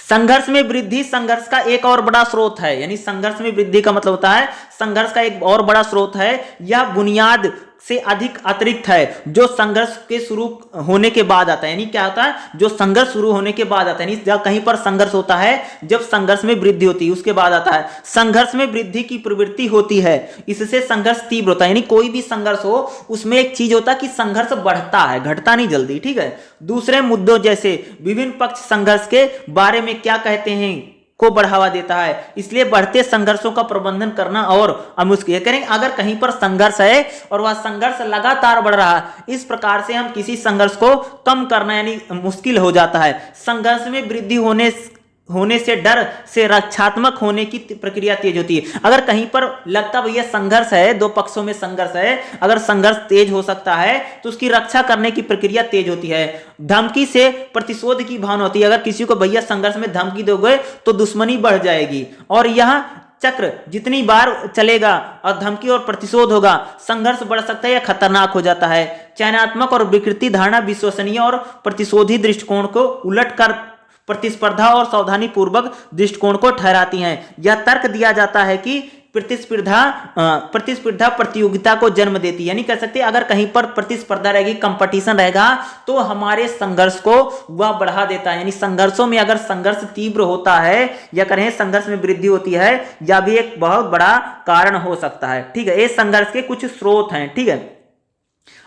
संघर्ष में वृद्धि संघर्ष का एक और बड़ा स्रोत है, यानी संघर्ष में वृद्धि का मतलब होता है संघर्ष का एक और बड़ा स्रोत है। यह बुनियाद से अधिक अतिरिक्त है जो संघर्ष के शुरू होने के बाद आता है। यानी क्या होता है, जो संघर्ष शुरू होने के बाद आता है, यानी जब कहीं पर संघर्ष होता है, जब संघर्ष में वृद्धि होती है उसके बाद आता है। संघर्ष में वृद्धि की प्रवृत्ति होती है, इससे संघर्ष तीव्र होता है। यानी कोई भी संघर्ष हो उसमें एक चीज होता है कि संघर्ष बढ़ता है, घटता नहीं जल्दी, ठीक है। दूसरे मुद्दों जैसे विभिन्न पक्ष संघर्ष के बारे में क्या कहते हैं को बढ़ावा देता है। इसलिए बढ़ते संघर्षों का प्रबंधन करना और मुश्किल करें। अगर कहीं पर संघर्ष है और वह संघर्ष लगातार बढ़ रहा है, इस प्रकार से हम किसी संघर्ष को कम करना यानी मुश्किल हो जाता है। संघर्ष में वृद्धि होने से डर से रक्षात्मक होने की प्रक्रिया तेज होती है। अगर कहीं पर लगता भैया संघर्ष है, दो पक्षों में संघर्ष है, अगर संघर्ष तेज हो सकता है तो उसकी रक्षा करने की प्रक्रिया तेज होती है। धमकी से प्रतिशोध की भावना होती है। अगर किसी को भैया संघर्ष में धमकी दोगे तो दुश्मनी बढ़ जाएगी और यह चक्र जितनी बार चलेगा और धमकी और प्रतिशोध होगा, संघर्ष बढ़ सकता है या खतरनाक हो जाता है। चयनात्मक और विकृति धारणा विश्वसनीय और प्रतिशोधी दृष्टिकोण को उलट कर प्रतिस्पर्धा और सावधानी पूर्वक दृष्टिकोण को ठहराती हैं। यह तर्क दिया जाता है कि प्रतिस्पर्धा प्रतियोगिता को जन्म देती है। यानी कह सकते हैं अगर कहीं पर प्रतिस्पर्धा रहेगी, कंपटीशन रहेगा, तो हमारे संघर्ष को वह बढ़ा देता है। यानी संघर्षों में अगर संघर्ष तीव्र होता है या कहें संघर्ष में वृद्धि होती है, यह भी एक बहुत बड़ा कारण हो सकता है। ठीक है, ये संघर्ष के कुछ स्रोत हैं। ठीक है,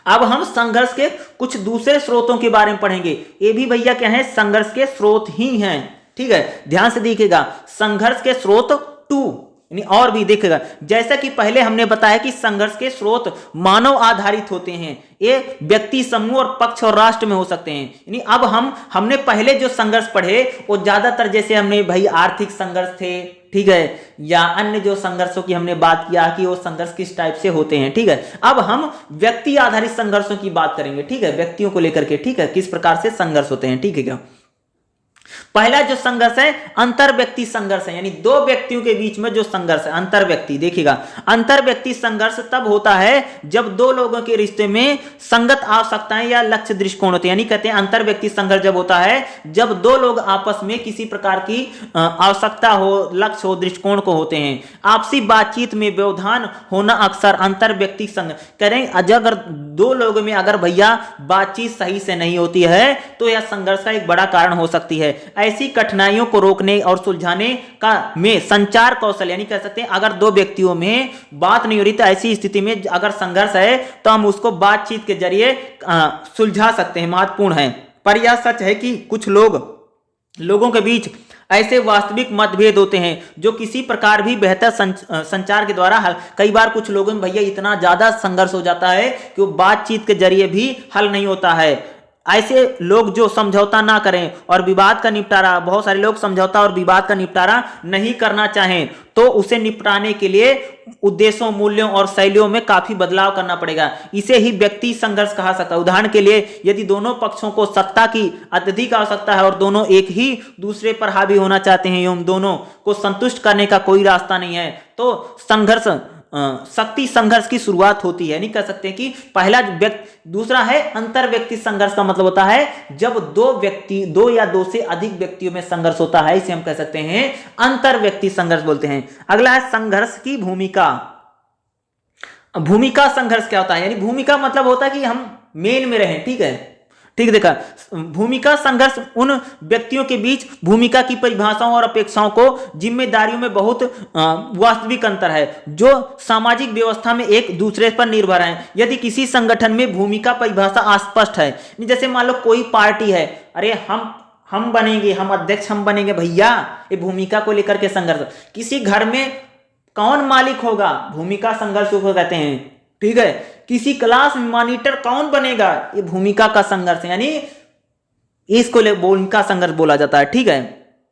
अब हम संघर्ष के कुछ दूसरे स्रोतों के बारे में पढ़ेंगे। ये भी भैया क्या है, संघर्ष के स्रोत ही हैं। ठीक है, ध्यान से देखिएगा, संघर्ष के स्रोत 2 यानी और भी देखिएगा। जैसा कि पहले हमने बताया कि संघर्ष के स्रोत मानव आधारित होते हैं। ये व्यक्ति, समूह और पक्ष और राष्ट्र में हो सकते हैं। यानी अब हमने पहले जो संघर्ष पढ़े वो ज्यादातर जैसे हमने भाई आर्थिक संघर्ष थे, ठीक है, या अन्य जो संघर्षों की हमने बात किया कि वो संघर्ष किस टाइप से होते हैं। ठीक है, अब हम व्यक्ति आधारित संघर्षों की बात करेंगे। ठीक है, व्यक्तियों को लेकर के, ठीक है, किस प्रकार से संघर्ष होते हैं। ठीक है क्या, पहला जो संघर्ष है अंतर व्यक्ति संघर्ष है, यानी दो व्यक्तियों के बीच में जो संघर्ष है अंतर व्यक्ति। देखिएगा, अंतर व्यक्ति संघर्ष तब होता है जब दो लोगों के रिश्ते में संगत आवश्यकताएं या लक्ष्य दृष्टिकोण होते हैं। यानी कहते हैं अंतर व्यक्ति संघर्ष जब होता है जब दो लोग आपस में किसी प्रकार की आवश्यकता हो, लक्ष्य हो, दृष्टिकोण को होते हैं। आपसी बातचीत में व्यवधान होना अक्सर अंतर व्यक्ति संघर्ष करें। अगर दो लोगों में अगर भैया बातचीत सही से नहीं होती है तो यह संघर्ष का एक बड़ा कारण हो सकती है। ऐसी कठिनाइयों को रोकने और सुलझाने का में संचार कौशल, यानी कह सकते हैं अगर दो व्यक्तियों में बात नहीं हो रही तो ऐसी स्थिति में अगर संघर्ष है तो हम उसको बातचीत के जरिए सुलझा सकते हैं, महत्वपूर्ण है। पर यह सच है कि कुछ लोगों के बीच ऐसे वास्तविक मतभेद होते हैं जो किसी प्रकार भी बेहतर संचार के द्वारा हल। कई बार कुछ लोगों में भैया इतना ज्यादा संघर्ष हो जाता है कि वो बातचीत के जरिए भी हल नहीं होता है। ऐसे लोग जो समझौता ना करें और विवाद का निपटारा, बहुत सारे लोग समझौता और विवाद का निपटारा नहीं करना चाहें तो उसे निपटाने के लिए उद्देश्यों, मूल्यों और शैलियों में काफी बदलाव करना पड़ेगा। इसे ही व्यक्ति संघर्ष कहा सकता है। उदाहरण के लिए यदि दोनों पक्षों को सत्ता की अत्यधिक आवश्यकता है और दोनों एक ही दूसरे पर हावी होना चाहते हैं एवं दोनों को संतुष्ट करने का कोई रास्ता नहीं है तो संघर्ष शक्ति संघर्ष की शुरुआत होती है। नहीं कह सकते कि पहला व्यक्ति। दूसरा है अंतर व्यक्ति संघर्ष का मतलब होता है जब दो या दो से अधिक व्यक्तियों में संघर्ष होता है, इसे हम कह सकते हैं अंतर व्यक्ति संघर्ष बोलते हैं। अगला है संघर्ष की भूमिका। भूमिका संघर्ष क्या होता है, यानी भूमिका मतलब होता है कि हम मेन में रहें। ठीक है, ठीक देखा, भूमिका संघर्ष उन व्यक्तियों के बीच भूमिका की परिभाषाओं और अपेक्षाओं को जिम्मेदारियों में बहुत वास्तविक अंतर है जो सामाजिक व्यवस्था में एक दूसरे पर निर्भर है। यदि किसी संगठन में भूमिका परिभाषा अस्पष्ट है, जैसे मान लो कोई पार्टी है, अरे हम बनेंगे, हम अध्यक्ष हम बनेंगे भैया, ये भूमिका को लेकर के संघर्ष। किसी घर में कौन मालिक होगा, भूमिका संघर्ष को कहते हैं। ठीक है, किसी क्लास में मॉनिटर कौन बनेगा, ये भूमिका का संघर्ष है, यानी इसको भूमिका संघर्ष बोला जाता है। ठीक है,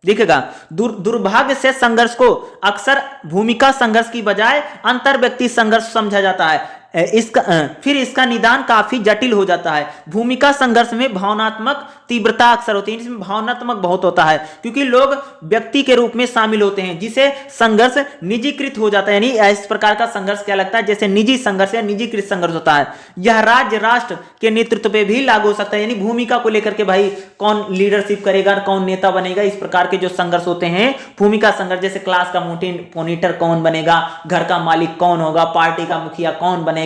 देखिएगा, दुर्भाग्य से संघर्ष को अक्सर भूमिका संघर्ष की बजाय अंतर व्यक्ति संघर्ष समझा जाता है। फिर इसका निदान काफी जटिल हो जाता है। भूमिका संघर्ष में भावनात्मक तीव्रता अक्सर होती है, इसमें भावनात्मक बहुत होता है क्योंकि लोग व्यक्ति के रूप में शामिल होते हैं जिसे संघर्ष निजीकृत हो जाता है। यानी इस प्रकार का संघर्ष क्या लगता है, जैसे निजी संघर्ष या निजीकृत संघर्ष होता है। यह राज्य राष्ट्र के नेतृत्व पे भी लागू हो सकता है, यानी भूमिका को लेकर के भाई कौन लीडरशिप करेगा, कौन नेता बनेगा, इस प्रकार के जो संघर्ष होते हैं भूमिका संघर्ष। जैसे क्लास का मॉनिटर कौन बनेगा, घर का मालिक कौन होगा, पार्टी का मुखिया कौन बनेगा।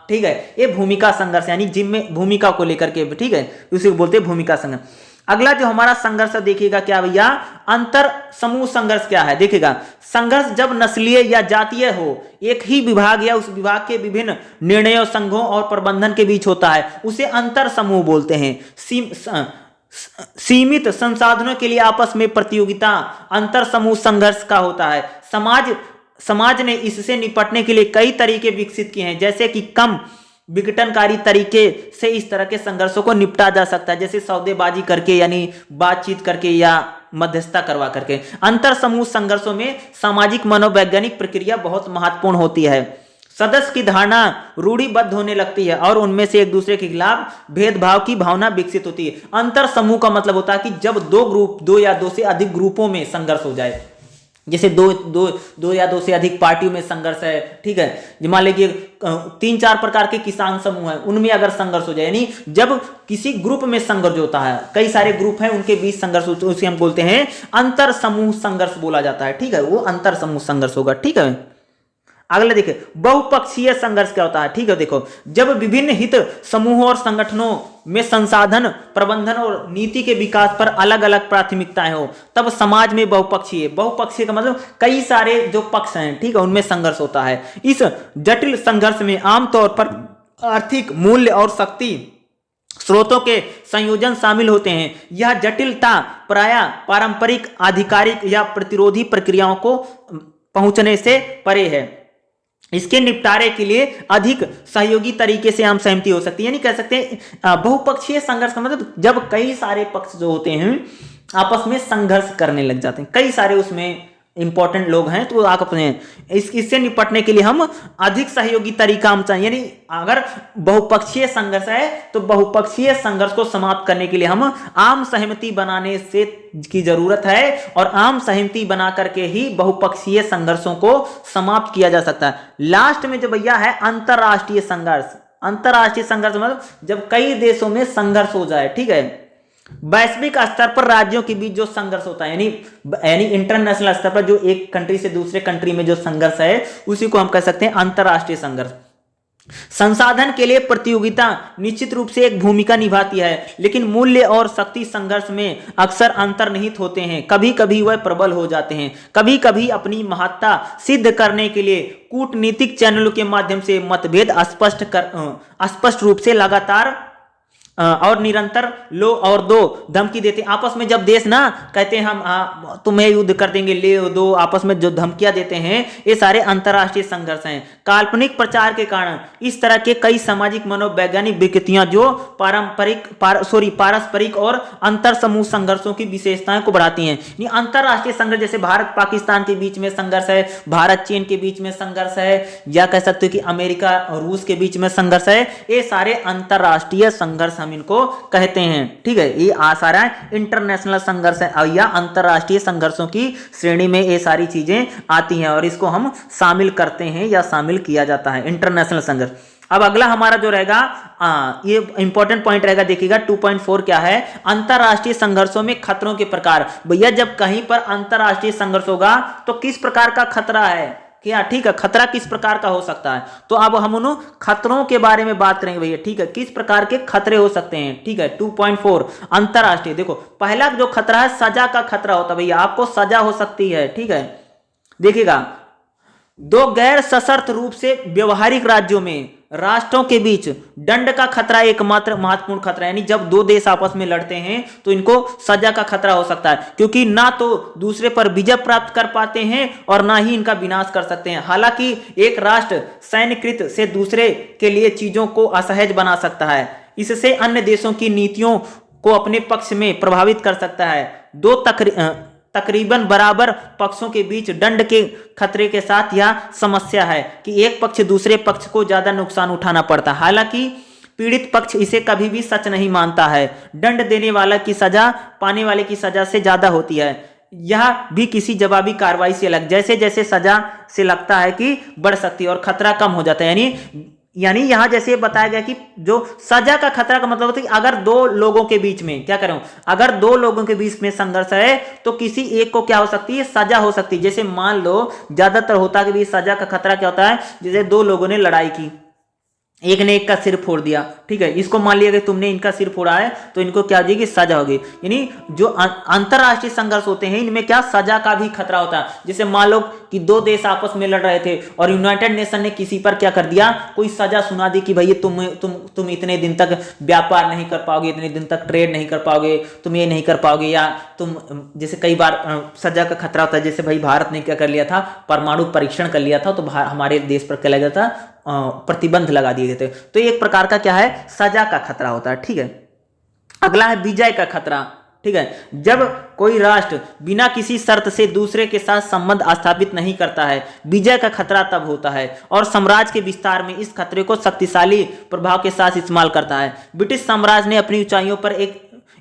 ठीक है, ये भूमिका संघर्ष यानी भूमिका को लेकर के, ठीक है, उसे बोलते हैं भूमिका संघर्ष। अगला जो हमारा संघर्ष देखिएगा क्या भैया, अंतर समूह संघर्ष क्या है। देखिएगा, संघर्ष जब नस्लीय या जातीय हो, एक ही विभाग या उस विभाग के विभिन्न निर्णयों, संघों और प्रबंधन के बीच होता है, उसे अंतर समूह बोलते हैं। सीमित संसाधनों के लिए आपस में प्रतियोगिता अंतर समूह संघर्ष का होता है। समाज ने इससे निपटने के लिए कई तरीके विकसित किए हैं, जैसे कि कम विघटनकारी तरीके से इस तरह के संघर्षों को निपटा जा सकता है, जैसे सौदेबाजी करके यानी बातचीत करके या मध्यस्थता करवा करके। अंतर समूह संघर्षों में सामाजिक मनोवैज्ञानिक प्रक्रिया बहुत महत्वपूर्ण होती है। सदस्य की धारणा रूढ़िबद्ध होने लगती है और उनमें से एक दूसरे के खिलाफ भेदभाव की भावना विकसित होती है। अंतर समूह का मतलब होता है कि जब दो या दो से अधिक ग्रुपों में संघर्ष हो जाए, जैसे दो या दो से अधिक पार्टियों में संघर्ष है, ठीक है। मान लीजिए 3-4 प्रकार के किसान समूह हैं, उनमें अगर संघर्ष हो जाए, यानी जब किसी ग्रुप में संघर्ष होता है, कई सारे ग्रुप हैं उनके बीच संघर्ष, उसे हम बोलते हैं अंतर समूह संघर्ष बोला जाता है, ठीक है। वो अंतर समूह संघर्ष होगा, ठीक है। अगला देखिए बहुपक्षीय संघर्ष क्या होता है, ठीक है। देखो, जब विभिन्न हित समूहों और संगठनों में संसाधन प्रबंधन और नीति के विकास पर अलग अलग प्राथमिकताएं हो, तब समाज में बहुपक्षीय का मतलब कई सारे जो पक्ष हैं, ठीक है, उनमें संघर्ष होता है। इस जटिल संघर्ष में आमतौर पर आर्थिक मूल्य और शक्ति स्रोतों के संयोजन शामिल होते हैं। यह जटिलता प्रायः पारंपरिक आधिकारिक या प्रतिरोधी प्रक्रियाओं को पहुंचने से परे है। इसके निपटारे के लिए अधिक सहयोगी तरीके से हम सहमति हो सकती है, यानी कह सकते हैं बहुपक्षीय संघर्ष का मतलब जब कई सारे पक्ष जो होते हैं आपस में संघर्ष करने लग जाते हैं, कई सारे उसमें इंपॉर्टेंट लोग हैं, तो आपस में इससे निपटने के लिए हम अधिक सहयोगी तरीका हम चाहिए। यानी अगर बहुपक्षीय संघर्ष है तो बहुपक्षीय संघर्ष को समाप्त करने के लिए हम आम सहमति बनाने से की जरूरत है, और आम सहमति बना करके ही बहुपक्षीय संघर्षों को समाप्त किया जा सकता है। लास्ट में जो भैया है अंतरराष्ट्रीय संघर्ष। अंतरराष्ट्रीय संघर्ष मतलब जब कई देशों में संघर्ष हो जाए, ठीक है। वैश्विक स्तर पर राज्यों के बीच जो संघर्ष होता है, यानी इंटरनेशनल स्तर पर जो एक कंट्री से दूसरे कंट्री में जो संघर्ष है, उसी को हम कह सकते हैं अंतरराष्ट्रीय संघर्ष। संसाधन के लिए प्रतियोगिता निश्चित रूप से एक भूमिका निभाती है, लेकिन मूल्य और शक्ति संघर्ष में अक्सर अंतर्निहित होते हैं। कभी कभी वह प्रबल हो जाते हैं, कभी कभी अपनी महत्ता सिद्ध करने के लिए कूटनीतिक चैनलों के माध्यम से मतभेद स्पष्ट रूप से लगातार और निरंतर लो और दो धमकी देते आपस में। जब देश ना कहते हैं हम तुम्हें युद्ध कर देंगे, ले दो, आपस में जो धमकियां देते हैं, ये सारे अंतरराष्ट्रीय संघर्ष हैं। काल्पनिक प्रचार के कारण इस तरह के कई सामाजिक मनोवैज्ञानिक विकृतियां जो पारस्परिक और अंतर समूह संघर्षों की विशेषताएं को बढ़ाती हैं। ये अंतरराष्ट्रीय संघर्ष जैसे भारत पाकिस्तान के बीच में संघर्ष है, भारत चीन के बीच में संघर्ष है, या कह सकते हो कि अमेरिका और रूस के बीच में संघर्ष है, ये सारे अंतरराष्ट्रीय संघर्ष हम इनको कहते हैं, ठीक है। ये सारा इंटरनेशनल संघर्ष है या अंतरराष्ट्रीय संघर्षों की श्रेणी में ये सारी चीजें आती हैं, और इसको हम शामिल करते हैं या शामिल किया जाता है इंटरनेशनल संघर्ष। अब अगला हमारा जो रहेगा ये इंपॉर्टेंट पॉइंट रहेगा, देखिएगा 2.4 क्या है, अंतरराष्ट्रीय संघर्षों में खतरों के प्रकार। भैया जब कहीं पर अंतरराष्ट्रीय संघर्ष होगा तो किस प्रकार का खतरा है, क्या, ठीक है, खतरा किस प्रकार का हो सकता है। तो अब हम उन खतरों के बारे में बात करेंगे भैया, ठीक है, किस प्रकार के खतरे हो सकते हैं, ठीक है। 2.4 अंतरराष्ट्रीय, देखो पहला जो खतरा है सजा का खतरा होता है भैया, आपको सजा हो सकती है, ठीक है। देखिएगा, दो गैर सशर्त रूप से व्यवहारिक राज्यों में राष्ट्रों के बीच दंड का खतरा एकमात्र महत्वपूर्ण खतरा है। यानी जब दो देश आपस में लड़ते हैं तो इनको सजा का खतरा हो सकता है, क्योंकि ना तो दूसरे पर विजय प्राप्त कर पाते हैं और ना ही इनका विनाश कर सकते हैं। हालांकि एक राष्ट्र सैन्यकृत से दूसरे के लिए चीजों को असहज बना सकता है, इससे अन्य देशों की नीतियों को अपने पक्ष में प्रभावित कर सकता है। दो तकरीबन बराबर पक्षों के बीच दंड के खतरे के साथ यह समस्या है कि एक पक्ष दूसरे पक्ष को ज्यादा नुकसान उठाना पड़ता है। हालांकि पीड़ित पक्ष इसे कभी भी सच नहीं मानता है। दंड देने वाला की सजा पाने वाले की सजा से ज्यादा होती है। यह भी किसी जवाबी कार्रवाई से अलग, जैसे जैसे सजा से लगता है कि बढ़ सकती है और खतरा कम हो जाता है। यानी यहां जैसे बताया गया कि जो सजा का खतरा का मतलब होता है कि अगर दो लोगों के बीच में क्या करें, अगर दो लोगों के बीच में संघर्ष है तो किसी एक को क्या हो सकती है, सजा हो सकती है। जैसे मान लो ज्यादातर होता है कि सजा का खतरा क्या होता है, जैसे दो लोगों ने लड़ाई की, एक ने एक का सिर फोड़ दिया, ठीक है, इसको मान लिया कि तुमने इनका सिर फोड़ा है तो इनको क्या हो जाएगी, सजा होगी। यानी जो अंतरराष्ट्रीय संघर्ष होते हैं इनमें क्या सजा का भी खतरा होता है। जैसे मान लो कि दो देश आपस में लड़ रहे थे और यूनाइटेड नेशन ने किसी पर क्या कर दिया, कोई सजा सुना दी कि भाई तुम इतने दिन तक व्यापार नहीं कर पाओगे, इतने दिन तक ट्रेड नहीं कर पाओगे, तुम ये नहीं कर पाओगे, या तुम जैसे कई बार सजा का खतरा होता है। जैसे भाई भारत ने क्या कर लिया था, परमाणु परीक्षण कर लिया था, तो हमारे देश पर क्या लगा था, प्रतिबंध लगा दिए गए थे। तो एक प्रकार का क्या है, सजा का खतरा होता है। ठीक है, अगला है विजय का खतरा। ठीक है, जब कोई राष्ट्र बिना किसी शर्त से दूसरे के साथ संबंध स्थापित नहीं करता है, विजय का खतरा तब होता है और साम्राज्य के विस्तार में इस खतरे को शक्तिशाली प्रभाव के साथ इस्तेमाल करता है। ब्रिटिश साम्राज्य ने अपनी ऊंचाइयों पर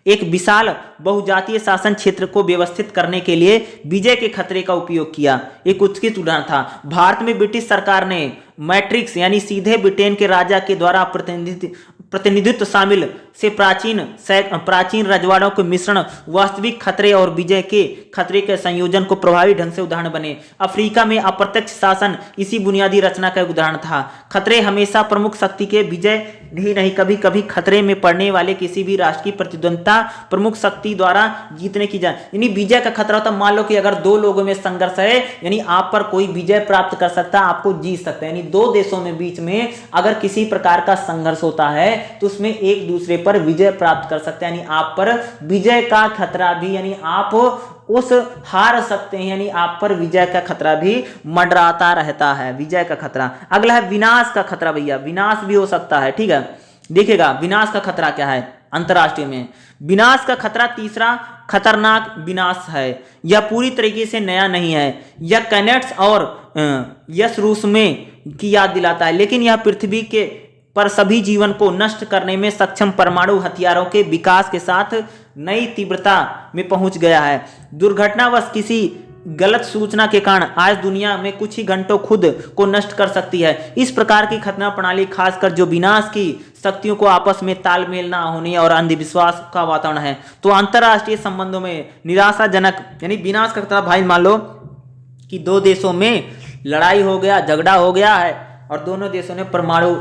एक विशाल बहुजातीय शासन क्षेत्र को व्यवस्थित करने के लिए विजय के खतरे का उपयोग किया। एक उत्कृष्ट उदाहरण था, भारत में ब्रिटिश सरकार ने मैट्रिक्स यानी सीधे ब्रिटेन के राजा के द्वारा प्रतिनिधित्व शामिल से प्राचीन रजवाड़ों के मिश्रण वास्तविक खतरे और विजय के खतरे के संयोजन को प्रभावी ढंग से उदाहरण बने। अफ्रीका में अप्रत्यक्ष शासन इसी बुनियादी रचना का उदाहरण था। खतरे हमेशा प्रमुख शक्ति के विजय ही नहीं, कभी कभी खतरे में पड़ने वाले किसी भी राष्ट्र की प्रतिद्वंदता प्रमुख शक्ति द्वारा जीतने की जाए, यानी विजय का खतरा होता। मान लो कि अगर दो लोगों में संघर्ष है, यानी आप पर कोई विजय प्राप्त कर सकता है, आपको जीत सकता है। यानी दो देशों में बीच में अगर किसी प्रकार का संघर्ष होता है तो उसमें एक दूसरे पर विजय प्राप्त कर सकते हैं, यानी आप पर विजय का खतरा भी, यानी आप उस हार सकते हैं, यानी आप पर विजय का खतरा भी मंडराता रहता है, विजय का खतरा। अगला है विनाश का खतरा। भैया विनाश भी हो सकता है। ठीक है, देखिएगा विनाश का खतरा क्या है अंतरराष्ट्रीय में। विनाश का खतरा तीसरा खतरनाक विनाश है। यह पूरी तरीके से नया नहीं है। यह कैनेट्स और यस रूस में की याद दिलाता है, लेकिन यह पृथ्वी के पर सभी जीवन को नष्ट करने में सक्षम परमाणु हथियारों के विकास के साथ नई तीव्रता में पहुंच गया है। दुर्घटनावश किसी गलत सूचना के कारण आज दुनिया में कुछ ही घंटों खुद को नष्ट कर सकती है। इस प्रकार की खतरा प्रणाली, खासकर जो विनाश की शक्तियों को आपस में तालमेल ना होने और अंधविश्वास का वातावरण है, तो अंतरराष्ट्रीय संबंधों में निराशाजनक, यानी विनाश का खतरा। भाई मान लो कि दो देशों में लड़ाई हो गया, झगड़ा हो गया है और दोनों देशों ने परमाणु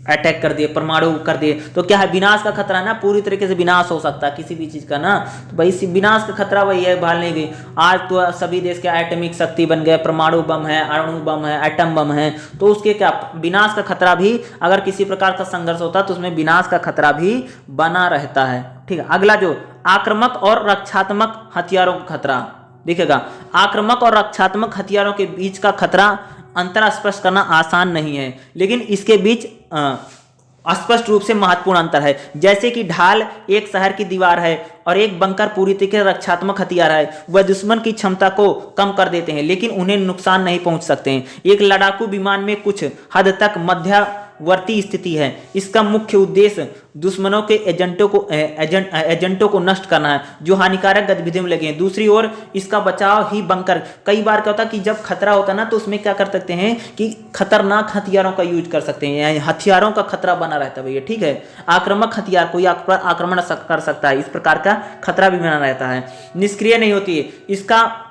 अटैक कर दिए, परमाणु कर दिए, तो क्या है विनाश का खतरा ना, पूरी तरीके से विनाश हो सकता है किसी भी चीज का ना। तो भाई विनाश का खतरा वही है, भाल नहीं गई। आज तो सभी देश के एटॉमिक शक्ति बन गए, परमाणु बम है, अणु बम है, एटम बम है, तो उसके क्या विनाश का खतरा भी, अगर किसी प्रकार का संघर्ष होता है तो उसमें विनाश का खतरा भी बना रहता है। ठीक है, अगला जो आक्रामक और रक्षात्मक हथियारों का खतरा, देखिएगा आक्रामक और रक्षात्मक हथियारों के बीच का खतरा अंतर स्पष्ट करना आसान नहीं है, लेकिन इसके बीच स्पष्ट रूप से महत्वपूर्ण अंतर है। जैसे कि ढाल एक शहर की दीवार है और एक बंकर पूरी तरीके से रक्षात्मक हथियार है। वह दुश्मन की क्षमता को कम कर देते हैं लेकिन उन्हें नुकसान नहीं पहुंच सकते हैं। एक लड़ाकू विमान में कुछ हद तक मध्यवर्ती स्थिति है। इसका मुख्य उद्देश्य दुश्मनों के एजेंटों को नष्ट करना है जो हानिकारक गतिविधियों में लगे हैं। दूसरी ओर इसका बचाव ही बंकर। कई बार क्या होता है कि जब खतरा होता है ना, तो उसमें क्या कर सकते हैं कि खतरनाक हथियारों का यूज कर सकते हैं, हथियारों का खतरा बना रहता है भैया। ठीक है, आक्रामक हथियार कोई आक्रमण कर सकता है, इस प्रकार का खतरा भी बना रहता है। निष्क्रिय नहीं होती है।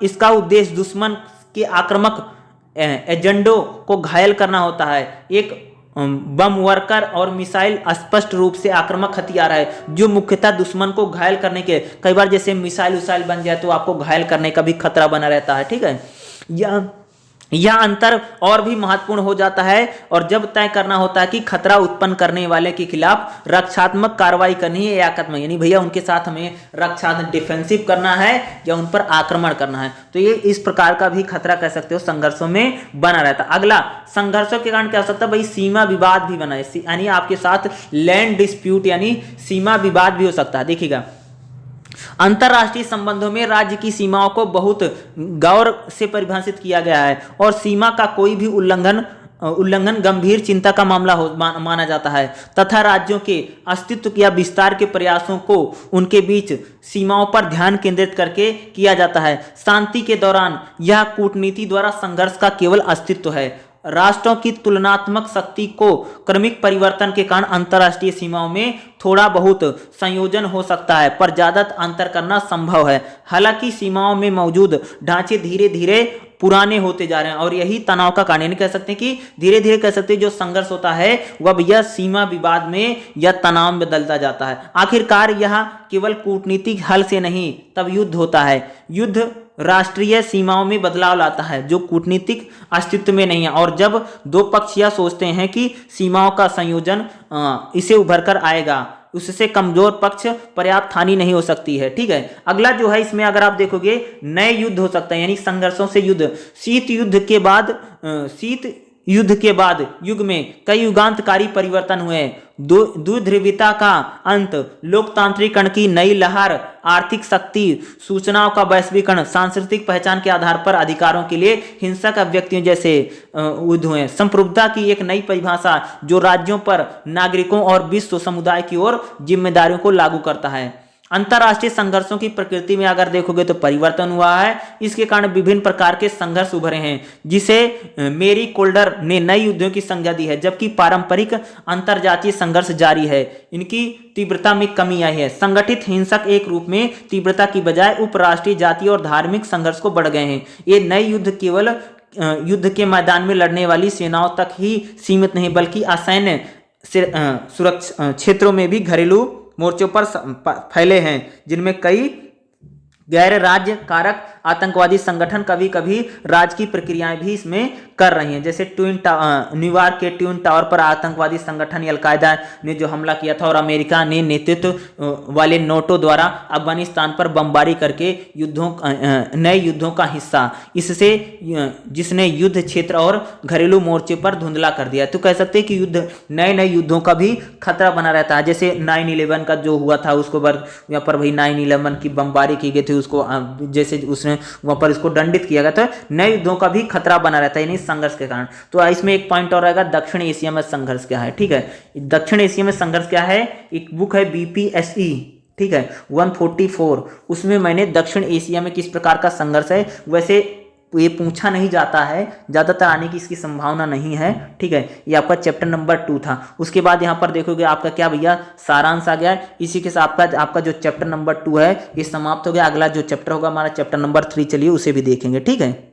इसका उद्देश्य दुश्मन के आक्रामक एजेंडों को घायल करना होता है। एक बम वर्कर और मिसाइल स्पष्ट रूप से आक्रामक हथियार है जो मुख्यतः दुश्मन को घायल करने के, कई बार जैसे मिसाइल बन जाए तो आपको घायल करने का भी खतरा बना रहता है। ठीक है, यह अंतर और भी महत्वपूर्ण हो जाता है और जब तय करना होता है कि खतरा उत्पन्न करने वाले के खिलाफ रक्षात्मक कार्रवाई करनी है या आक्रामक, यानी भैया उनके साथ हमें रक्षात्मक डिफेंसिव करना है या उन पर आक्रमण करना है। तो ये इस प्रकार का भी खतरा कह सकते हो संघर्षों में बना रहता है। अगला, संघर्षों के कारण क्या हो सकता है भाई, सीमा विवाद भी बना है, यानी आपके साथ लैंड डिस्प्यूट यानी सीमा विवाद भी हो सकता है। देखिएगा अंतरराष्ट्रीय संबंधों में राज्य की सीमाओं को बहुत गौर से परिभाषित किया गया है और सीमा का कोई भी उल्लंघन गंभीर चिंता का मामला माना जाता है तथा राज्यों के अस्तित्व या विस्तार के प्रयासों को उनके बीच सीमाओं पर ध्यान केंद्रित करके किया जाता है। शांति के दौरान यह कूटनीति द्वारा संघर्ष का केवल अस्तित्व है। राष्ट्रों की तुलनात्मक शक्ति को क्रमिक परिवर्तन के कारण अंतरराष्ट्रीय सीमाओं में थोड़ा बहुत संयोजन हो सकता है पर ज्यादा अंतर करना संभव है। हालांकि सीमाओं में मौजूद ढांचे धीरे धीरे पुराने होते जा रहे हैं और यही तनाव का कारण, कह सकते हैं कि धीरे धीरे कह सकते हैं जो संघर्ष होता है वह भैया सीमा विवाद में या तनाव में बदलता जाता है। आखिरकार यह केवल कूटनीतिक हल से नहीं तब युद्ध होता है। युद्ध राष्ट्रीय सीमाओं में बदलाव लाता है जो कूटनीतिक अस्तित्व में नहीं है, और जब दो पक्ष यह सोचते हैं कि सीमाओं का संयोजन इसे उभर कर आएगा, उससे कमजोर पक्ष पर्याप्त हानि नहीं हो सकती है। ठीक है, अगला जो है इसमें अगर आप देखोगे नए युद्ध हो सकते हैं, यानी संघर्षों से युद्ध। शीत युद्ध के बाद युग में कई युगांतकारी परिवर्तन हुए। द्विध्रुवीयता का अंत, लोकतांत्रिकरण की नई लहर, आर्थिक शक्ति, सूचनाओं का वैश्वीकरण, सांस्कृतिक पहचान के आधार पर अधिकारों के लिए हिंसक अभिव्यक्तियों जैसे युद्ध हुए। संप्रभुता की एक नई परिभाषा जो राज्यों पर, नागरिकों और विश्व समुदाय की ओर जिम्मेदारियों को लागू करता है। अंतर्राष्ट्रीय संघर्षों की प्रकृति में अगर देखोगे तो परिवर्तन हुआ है। इसके कारण विभिन्न प्रकार के संघर्ष उभरे हैं, जिसे मेरी कोल्डर ने नई युद्धों की संज्ञा दी है, जबकि पारंपरिक अंतरजातीय संघर्ष जारी है। इनकी तीव्रता में कमी आई है। संगठित हिंसक एक रूप में तीव्रता की बजाय उपराष्ट्रीय, जातीय और धार्मिक संघर्ष को बढ़ गए हैं। ये नए युद्ध केवल युद्ध के मैदान में लड़ने वाली सेनाओं तक ही सीमित नहीं, बल्कि असैन्य सुरक्षा क्षेत्रों में भी घरेलू मोर्चों पर फैले हैं, जिनमें कई गैर राज्य कारक आतंकवादी संगठन कभी कभी राज की प्रक्रियाएं भी इसमें कर रही हैं। जैसे न्यूयॉर्क के ट्विन टावर पर आतंकवादी संगठन अलकायदा ने जो हमला किया था, और अमेरिका ने नेतृत्व वाले नोटो द्वारा अफगानिस्तान पर बमबारी करके नए युद्धों का हिस्सा, इससे जिसने युद्ध क्षेत्र और घरेलू मोर्चे पर धुंधला कर दिया। तो कह सकते हैं कि युद्ध नए युद्धों का भी खतरा बना रहता है। जैसे 9/11 का जो हुआ था, उसको यहाँ पर भाई 9/11 की बमबारी की गई थी, उसको जैसे उसने वहां पर इसको दंडित किया गया था। नए युद्धों का भी खतरा बना रहता है यानी संघर्ष के कारण। तो इसमें एक पॉइंट और रहेगा, दक्षिण एशिया में संघर्ष क्या है। ठीक है, दक्षिण एशिया में संघर्ष क्या है, एक बुक है BPSE, ठीक है 144, उसमें मैंने दक्षिण एशिया में किस प्रकार का संघर्ष है, वैसे ये पूछा नहीं जाता है, ज़्यादातर आने की इसकी संभावना नहीं है। ठीक है, ये आपका चैप्टर नंबर 2 था। उसके बाद यहाँ पर देखोगे आपका क्या भैया सारांश आ गया है। इसी के साथ आपका जो चैप्टर नंबर 2 है ये समाप्त हो गया। अगला जो चैप्टर होगा हमारा चैप्टर नंबर 3, चलिए उसे भी देखेंगे। ठीक है।